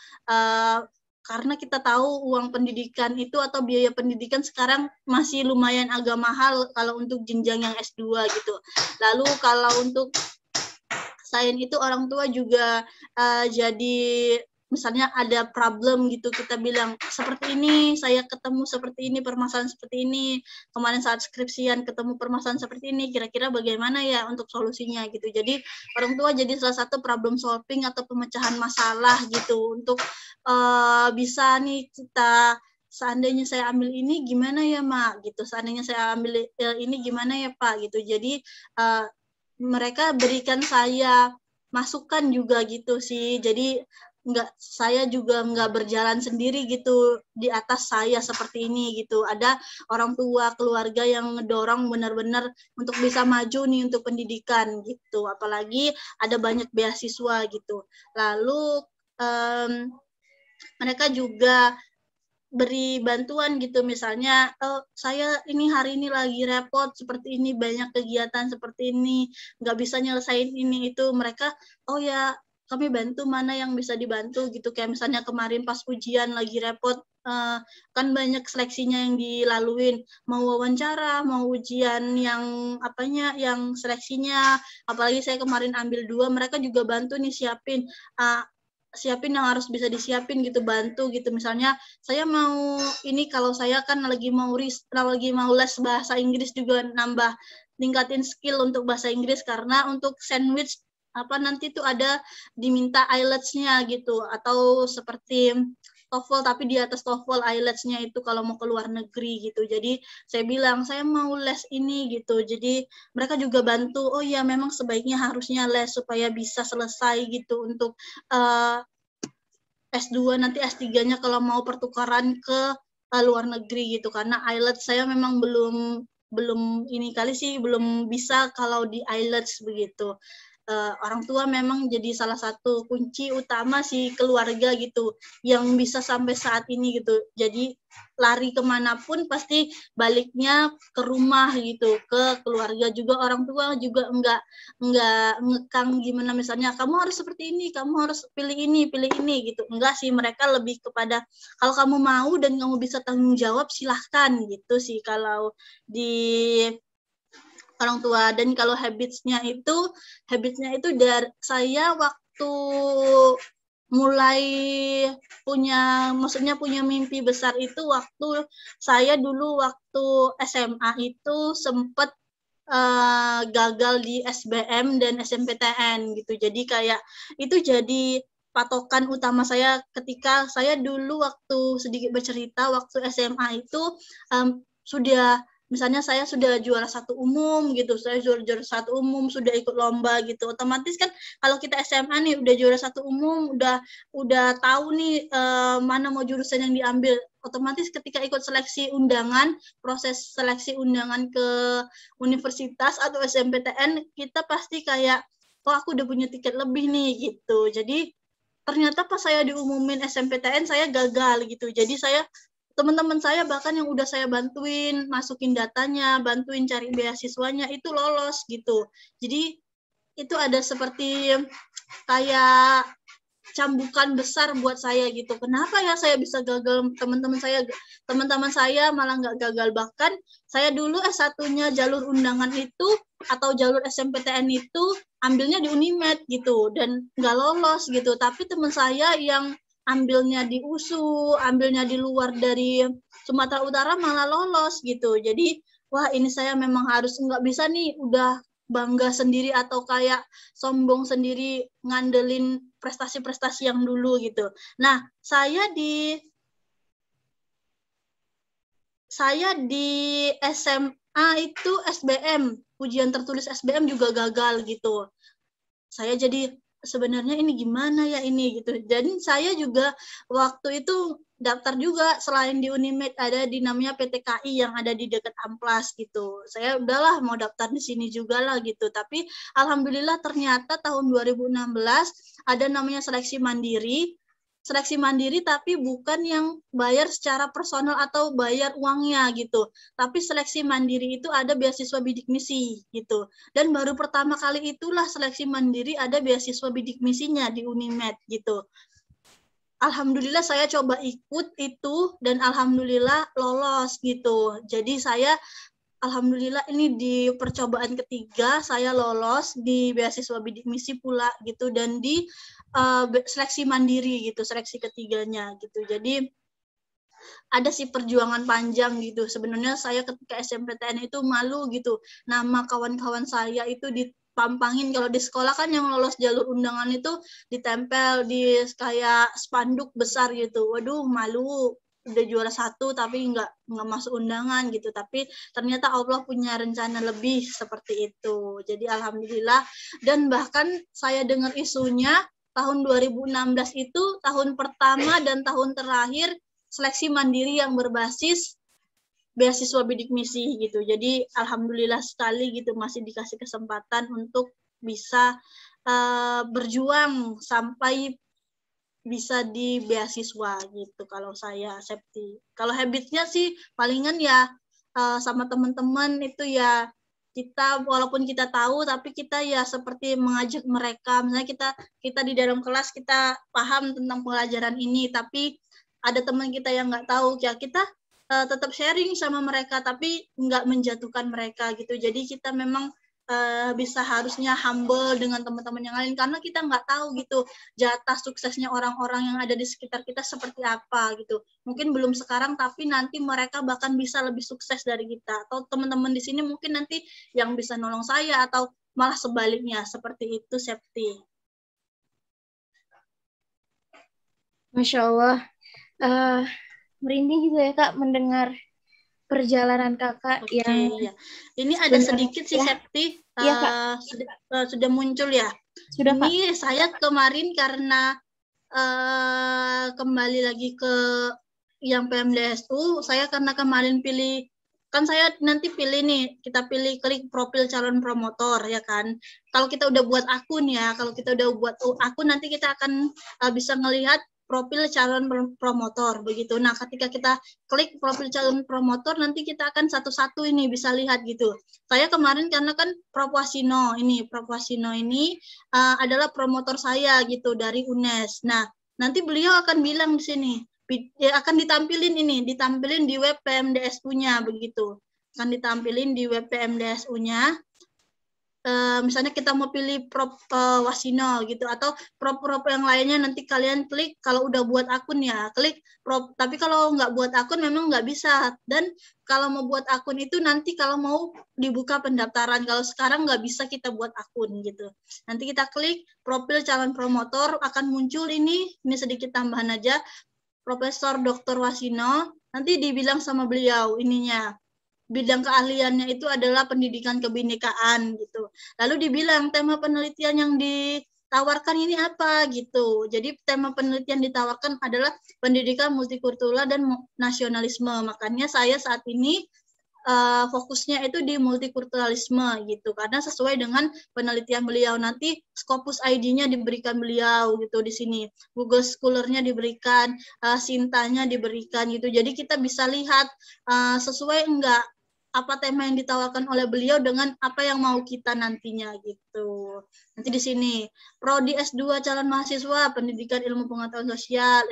Karena kita tahu uang pendidikan itu atau biaya pendidikan sekarang masih lumayan agak mahal kalau untuk jenjang yang S2 gitu. Lalu kalau untuk selain itu orang tua juga jadi misalnya ada problem gitu, kita bilang seperti ini, saya ketemu seperti ini, permasalahan seperti ini, kemarin saat skripsian ketemu permasalahan seperti ini, kira-kira bagaimana ya untuk solusinya gitu. Jadi orang tua jadi salah satu problem solving atau pemecahan masalah gitu untuk bisa nih kita, seandainya saya ambil ini gimana ya Mak gitu, seandainya saya ambil ini gimana ya Pak gitu. Jadi mereka berikan saya masukan juga gitu sih. Jadi saya juga nggak berjalan sendiri gitu di atas saya seperti ini gitu. Ada orang tua, keluarga yang ngedorong benar-benar untuk bisa maju nih untuk pendidikan gitu. Apalagi ada banyak beasiswa gitu. Lalu mereka juga beri bantuan gitu, misalnya saya ini hari ini lagi repot seperti ini, banyak kegiatan seperti ini, nggak bisa nyelesain ini itu, mereka oh ya kami bantu mana yang bisa dibantu gitu. Kayak misalnya kemarin pas ujian lagi repot, kan banyak seleksinya yang dilaluin, mau wawancara, mau ujian yang yang seleksinya, apalagi saya kemarin ambil 2, mereka juga bantu nih siapin yang harus bisa disiapin gitu, bantu gitu. Misalnya saya mau ini, kalau saya kan lagi mau les bahasa Inggris juga, nambah tingkatin skill untuk bahasa Inggris, karena untuk sandwich nanti tuh ada diminta IELTS-nya gitu, atau seperti TOEFL tapi di atas TOEFL IELTS-nya itu kalau mau ke luar negeri gitu. Jadi saya bilang saya mau les ini gitu. Jadi mereka juga bantu, oh ya memang sebaiknya harusnya les supaya bisa selesai gitu untuk S2 nanti S3-nya kalau mau pertukaran ke luar negeri gitu. Karena IELTS saya memang belum belum ini kali sih belum bisa kalau di IELTS begitu. Orang tua memang jadi salah satu kunci utama sih keluarga gitu yang bisa sampai saat ini gitu. Jadi lari kemanapun pasti baliknya ke rumah gitu, ke keluarga juga. Orang tua juga enggak ngekang gimana misalnya kamu harus seperti ini, kamu harus pilih ini gitu. Enggak sih, mereka lebih kepada kalau kamu mau dan kamu bisa tanggung jawab silahkan gitu sih kalau di orang tua. Dan kalau habitsnya itu dari saya waktu mulai maksudnya punya mimpi besar itu waktu saya dulu waktu SMA itu sempat gagal di SBM dan SNMPTN gitu. Jadi kayak itu jadi patokan utama saya ketika saya dulu waktu sedikit bercerita waktu SMA itu misalnya saya sudah juara 1 umum gitu, saya juara 1 umum, sudah ikut lomba gitu. Otomatis kan kalau kita SMA nih udah juara 1 umum, udah tahu nih mana mau jurusan yang diambil. Otomatis ketika ikut seleksi undangan, proses seleksi undangan ke universitas atau SNMPTN, kita pasti kayak, oh aku udah punya tiket lebih nih gitu. Jadi ternyata pas saya diumumin SNMPTN saya gagal gitu. Jadi teman-teman saya bahkan yang udah saya bantuin masukin datanya, bantuin cari beasiswanya itu lolos gitu. Jadi itu ada seperti kayak cambukan besar buat saya gitu. Kenapa ya saya bisa gagal, teman-teman saya malah nggak gagal. Bahkan saya dulu S1-nya jalur undangan itu atau jalur SNMPTN itu ambilnya di Unimed gitu dan nggak lolos gitu. Tapi teman saya yang ambilnya di USU, ambilnya di luar dari Sumatera Utara malah lolos gitu. Jadi, wah ini saya memang harus nggak bisa nih udah bangga sendiri atau kayak sombong sendiri ngandelin prestasi-prestasi yang dulu gitu. Nah, saya di SMA itu SBM, ujian tertulis SBM juga gagal gitu. Saya jadi sebenarnya ini gimana ya ini gitu. Jadi saya juga waktu itu daftar juga selain di Unimed ada di namanya PTKI yang ada di dekat Amplas gitu. Saya udahlah mau daftar di sini juga lah gitu. Tapi alhamdulillah ternyata tahun 2016 ada namanya seleksi mandiri tapi bukan yang bayar secara personal atau bayar uangnya gitu. Tapi seleksi mandiri itu ada beasiswa bidik misi gitu. Dan baru pertama kali itulah seleksi mandiri ada beasiswa bidik misinya di Unimed gitu. Alhamdulillah saya coba ikut itu dan alhamdulillah lolos gitu. Jadi saya alhamdulillah ini di percobaan ketiga saya lolos di beasiswa bidik misi pula gitu dan di seleksi mandiri gitu, seleksi ketiganya gitu. Jadi ada sih perjuangan panjang gitu. Sebenarnya saya ketika SNMPTN itu malu gitu. Nama kawan-kawan saya itu dipampangin kalau di sekolah kan yang lolos jalur undangan itu ditempel di kayak spanduk besar gitu. Waduh, malu. Udah juara 1 tapi nggak masuk undangan gitu. Tapi ternyata Allah punya rencana lebih seperti itu. Jadi alhamdulillah. Dan bahkan saya dengar isunya tahun 2016 itu tahun pertama dan tahun terakhir seleksi mandiri yang berbasis beasiswa bidik misi gitu. Jadi alhamdulillah sekali gitu masih dikasih kesempatan untuk bisa berjuang sampai bisa di beasiswa gitu kalau saya Septi. Kalau habitnya sih palingan ya sama teman-teman itu ya kita walaupun kita tahu tapi kita ya seperti mengajak mereka. Misalnya kita di dalam kelas kita paham tentang pelajaran ini tapi ada teman kita yang nggak tahu ya kita tetap sharing sama mereka tapi nggak menjatuhkan mereka gitu. Jadi kita memang bisa harusnya humble dengan teman-teman yang lain karena kita nggak tahu gitu jatah suksesnya orang-orang yang ada di sekitar kita seperti apa gitu. Mungkin belum sekarang tapi nanti mereka bahkan bisa lebih sukses dari kita atau teman-teman di sini mungkin nanti yang bisa nolong saya atau malah sebaliknya seperti itu Septi. Masya Allah, merinding gitu ya Kak mendengar perjalanan Kakak yang iya. Ini ada sedikit sih Septi sudah muncul ya. Sudah ini Kak. Saya kemarin karena kembali lagi ke yang PMDSU, saya karena kemarin pilih kan saya nanti pilih nih, kita pilih klik profil calon promotor ya kan. Kalau kita udah buat akun ya, kalau kita udah buat akun nanti kita akan bisa ngelihat profil calon promotor begitu. Nah, ketika kita klik profil calon promotor nanti kita akan satu-satu ini bisa lihat gitu. Saya kemarin karena kan Prof Wasino ini adalah promotor saya gitu dari UNES. Nah, nanti beliau akan bilang di sini akan ditampilin di web PMDSU-nya begitu. Akan ditampilin di web PMDSU-nya. Misalnya kita mau pilih Prof Wasino gitu atau Prof yang lainnya nanti kalian klik kalau udah buat akun ya klik Prof, tapi kalau nggak buat akun memang nggak bisa, dan kalau mau buat akun itu nanti kalau mau dibuka pendaftaran, kalau sekarang nggak bisa kita buat akun gitu. Nanti kita klik profil calon promotor akan muncul ini sedikit tambahan aja Profesor Dr. Wasino, nanti dibilang sama beliau ininya bidang keahliannya itu adalah pendidikan kebinekaan gitu. Lalu dibilang tema penelitian yang ditawarkan ini apa gitu. Jadi tema penelitian ditawarkan adalah pendidikan multikultural dan nasionalisme. Makanya saya saat ini fokusnya itu di multikulturalisme gitu, karena sesuai dengan penelitian beliau. Nanti Scopus ID-nya diberikan beliau gitu di sini, Google Scholar-nya diberikan, Sintanya diberikan gitu. Jadi kita bisa lihat sesuai enggak apa tema yang ditawarkan oleh beliau dengan apa yang mau kita nantinya gitu. Nanti di sini prodi S2 calon mahasiswa pendidikan ilmu pengetahuan sosial,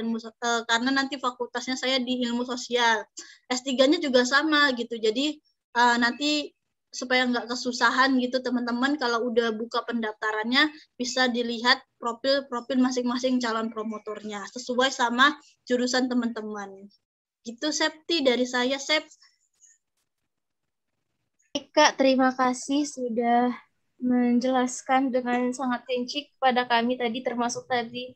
karena nanti fakultasnya saya di ilmu sosial. S3-nya juga sama gitu. Jadi nanti supaya nggak kesusahan gitu teman-teman, kalau udah buka pendaftarannya bisa dilihat profil masing-masing calon promotornya sesuai sama jurusan teman-teman. Gitu Septi dari saya, Sep. Kak, terima kasih sudah menjelaskan dengan sangat rinci kepada kami tadi, termasuk tadi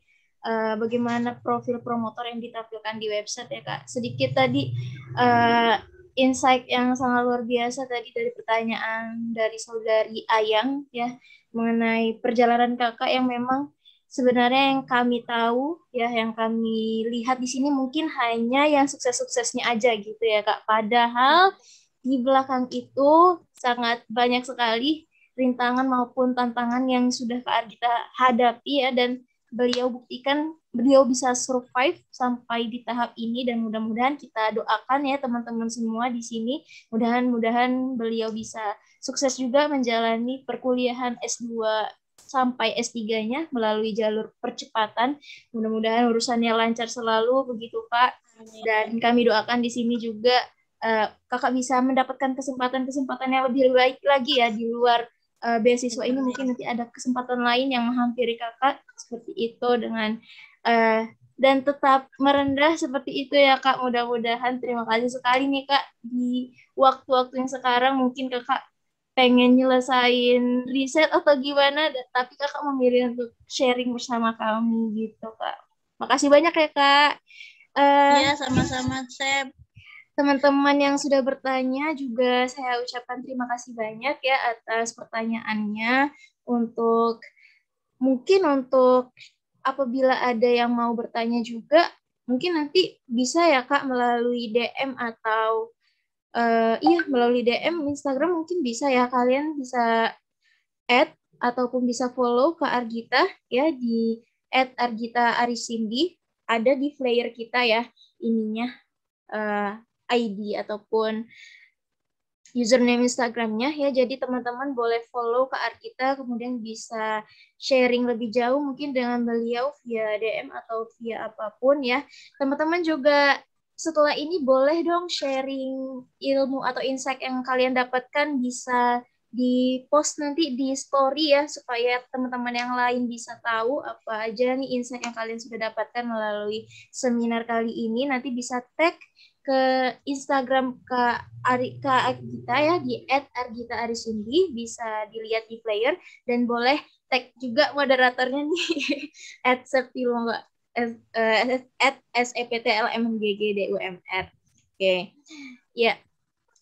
bagaimana profil promotor yang ditampilkan di website ya Kak. Sedikit tadi insight yang sangat luar biasa tadi dari pertanyaan dari saudari Ayang ya mengenai perjalanan Kakak yang memang sebenarnya yang kami tahu ya, yang kami lihat di sini mungkin hanya yang sukses-suksesnya aja gitu ya Kak. Padahal di belakang itu sangat banyak sekali rintangan maupun tantangan yang sudah Kak Argita hadapi ya, dan beliau buktikan beliau bisa survive sampai di tahap ini, dan mudah-mudahan kita doakan ya teman-teman semua di sini, mudah-mudahan beliau bisa sukses juga menjalani perkuliahan S2 sampai S3-nya melalui jalur percepatan. Mudah-mudahan urusannya lancar selalu begitu Pak. Dan kami doakan di sini juga Kakak bisa mendapatkan kesempatan-kesempatan yang lebih baik lagi ya di luar beasiswa ini. Mungkin nanti ada kesempatan lain yang menghampiri Kakak seperti itu dengan dan tetap merendah seperti itu ya Kak. Mudah-mudahan. Terima kasih sekali nih Kak, di waktu-waktu yang sekarang mungkin Kakak pengen nyelesain riset atau gimana, tapi Kakak memilih untuk sharing bersama kami gitu Kak. Makasih banyak ya Kak. Iya, sama-sama Sep. Teman-teman yang sudah bertanya juga saya ucapkan terima kasih banyak ya atas pertanyaannya. Mungkin untuk apabila ada yang mau bertanya juga, mungkin nanti bisa ya Kak melalui DM atau melalui DM Instagram mungkin bisa ya, kalian bisa add ataupun bisa follow Kak Argita ya di @argita_arisindi, ada di flyer kita ya ininya ID ataupun username Instagramnya ya. Jadi teman-teman boleh follow Kak Argita, kemudian bisa sharing lebih jauh mungkin dengan beliau via DM atau via apapun ya. Teman-teman juga setelah ini boleh dong sharing ilmu atau insight yang kalian dapatkan, bisa di post nanti di story ya, supaya teman-teman yang lain bisa tahu apa aja nih insight yang kalian sudah dapatkan melalui seminar kali ini. Nanti bisa tag ke Instagram Kak Argita ya di @argita_arisindi, bisa dilihat di player, dan boleh tag juga moderatornya nih @septilongga @septlmggdumr. Oke. Ya.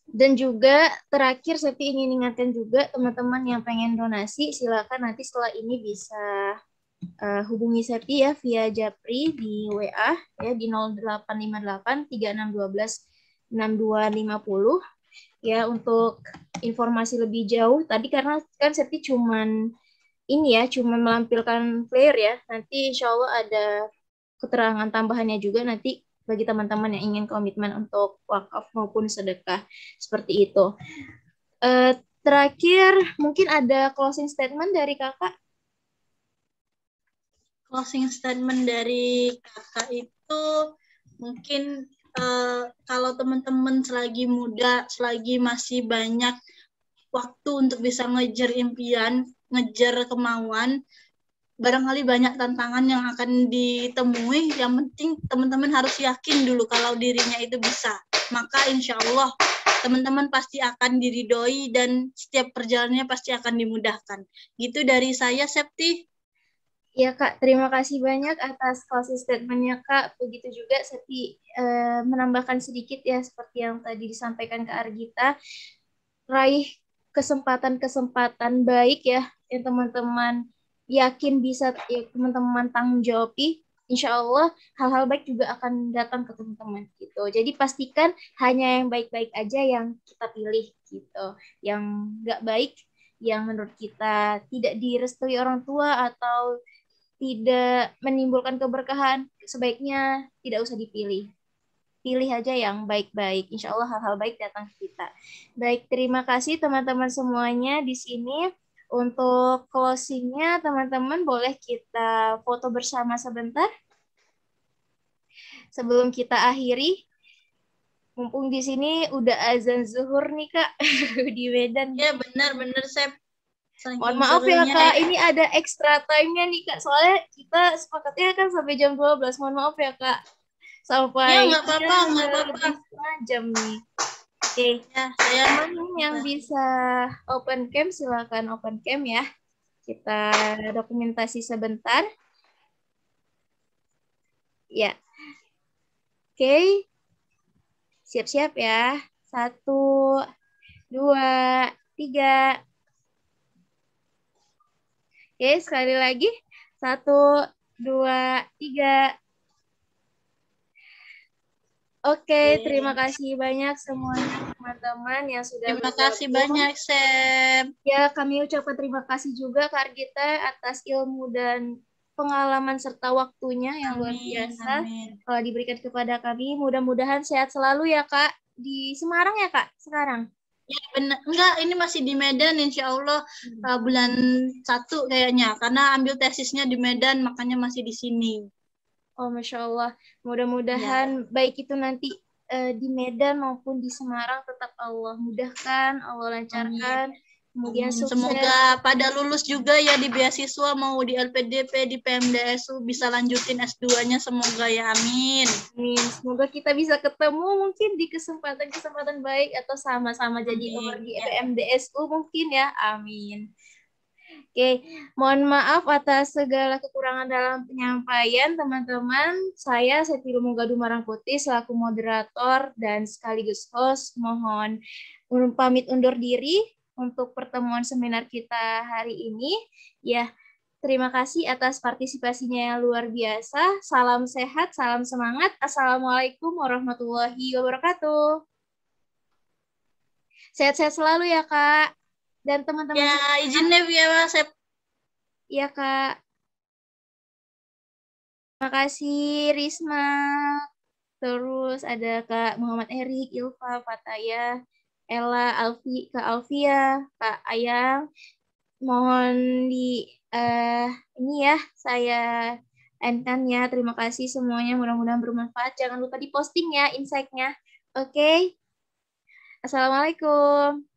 Dan juga terakhir Septi ingin ingatkan juga teman-teman yang pengen donasi, silakan nanti setelah ini bisa hubungi Septi ya via Japri di WA ya di 0858 3612 6250 ya untuk informasi lebih jauh. Tadi karena kan Septi cuman ini ya, cuman melampirkan player ya. Nanti insya Allah ada keterangan tambahannya juga nanti bagi teman-teman yang ingin komitmen untuk wakaf maupun sedekah seperti itu. Terakhir mungkin ada closing statement dari kakak. Closing statement dari kakak itu mungkin kalau teman-teman selagi muda, selagi masih banyak waktu untuk bisa ngejar impian, ngejar kemauan, barangkali banyak tantangan yang akan ditemui. Yang penting teman-teman harus yakin dulu kalau dirinya itu bisa. Maka insya Allah teman-teman pasti akan diridhoi dan setiap perjalanannya pasti akan dimudahkan. Gitu dari saya, Septi. Ya Kak, terima kasih banyak atas closing statement-nya Kak. Begitu juga Septi menambahkan sedikit ya seperti yang tadi disampaikan ke Argita. Raih kesempatan-kesempatan baik ya yang teman-teman yakin bisa ya, teman-teman tanggung jawabi. Insya Allah hal-hal baik juga akan datang ke teman-teman gitu. Jadi pastikan hanya yang baik-baik aja yang kita pilih gitu. Yang nggak baik, yang menurut kita tidak direstui orang tua atau tidak menimbulkan keberkahan, sebaiknya tidak usah dipilih. Pilih aja yang baik-baik. Insya Allah hal-hal baik datang ke kita. Baik, terima kasih teman-teman semuanya di sini. Untuk closingnya, teman-teman boleh kita foto bersama sebentar. Sebelum kita akhiri, mumpung di sini udah azan zuhur nih Kak, di Medan. Ya benar-benar, Sep. Mohon maaf ya Kak, ini ada extra time-nya nih Kak. Soalnya kita sepakatnya kan sampai jam 12. Mohon maaf ya Kak. Sampai ya nggak apa-apa. Setengah jam nih. Oke, ya, saya yang bisa open cam silakan open cam ya. Kita dokumentasi sebentar. Ya. Oke. Siap-siap ya. 1, 2, 3. Oke, sekali lagi. 1, 2, 3. Oke, terima kasih banyak semuanya teman-teman yang sudah Terima kasih banyak, Sep. Ya, kami ucapkan terima kasih juga Kak Argita atas ilmu dan pengalaman serta waktunya yang luar biasa diberikan kepada kami. Mudah-mudahan sehat selalu ya Kak. Di Semarang ya Kak sekarang? Ya benar. Enggak, ini masih di Medan insya Allah bulan 1 kayaknya. Karena ambil tesisnya di Medan, makanya masih di sini. Oh, Masya Allah. Mudah-mudahan baik itu nanti di Medan maupun di Semarang tetap Allah mudahkan, Allah lancarkan. Kemudian sukses. Semoga pada lulus juga ya di beasiswa, mau di LPDP, di PMDSU, bisa lanjutin S2-nya. Semoga ya, amin. Amin. Semoga kita bisa ketemu mungkin di kesempatan-kesempatan baik atau sama-sama jadi nomor di PMDSU mungkin ya. Amin. Oke, mohon maaf atas segala kekurangan dalam penyampaian, teman-teman. Saya Septi Lumungadu Marangputih selaku moderator dan sekaligus host. Mohon pamit undur diri untuk pertemuan seminar kita hari ini. Ya, terima kasih atas partisipasinya yang luar biasa. Salam sehat, salam semangat. Assalamualaikum warahmatullahi wabarakatuh. Sehat-sehat selalu ya, Kak. Dan teman-teman. Ya, izin ya, Mas. Iya, Kak. Terima kasih, Risma. Terus ada Kak Muhammad Erik, Ilva, Fataya, Ella, Alfi, Kak Alfia, Kak Ayang. Mohon di ini ya, saya endkan ya. Terima kasih semuanya. Mudah-mudahan bermanfaat. Jangan lupa diposting ya insight-nya. Oke. Assalamualaikum.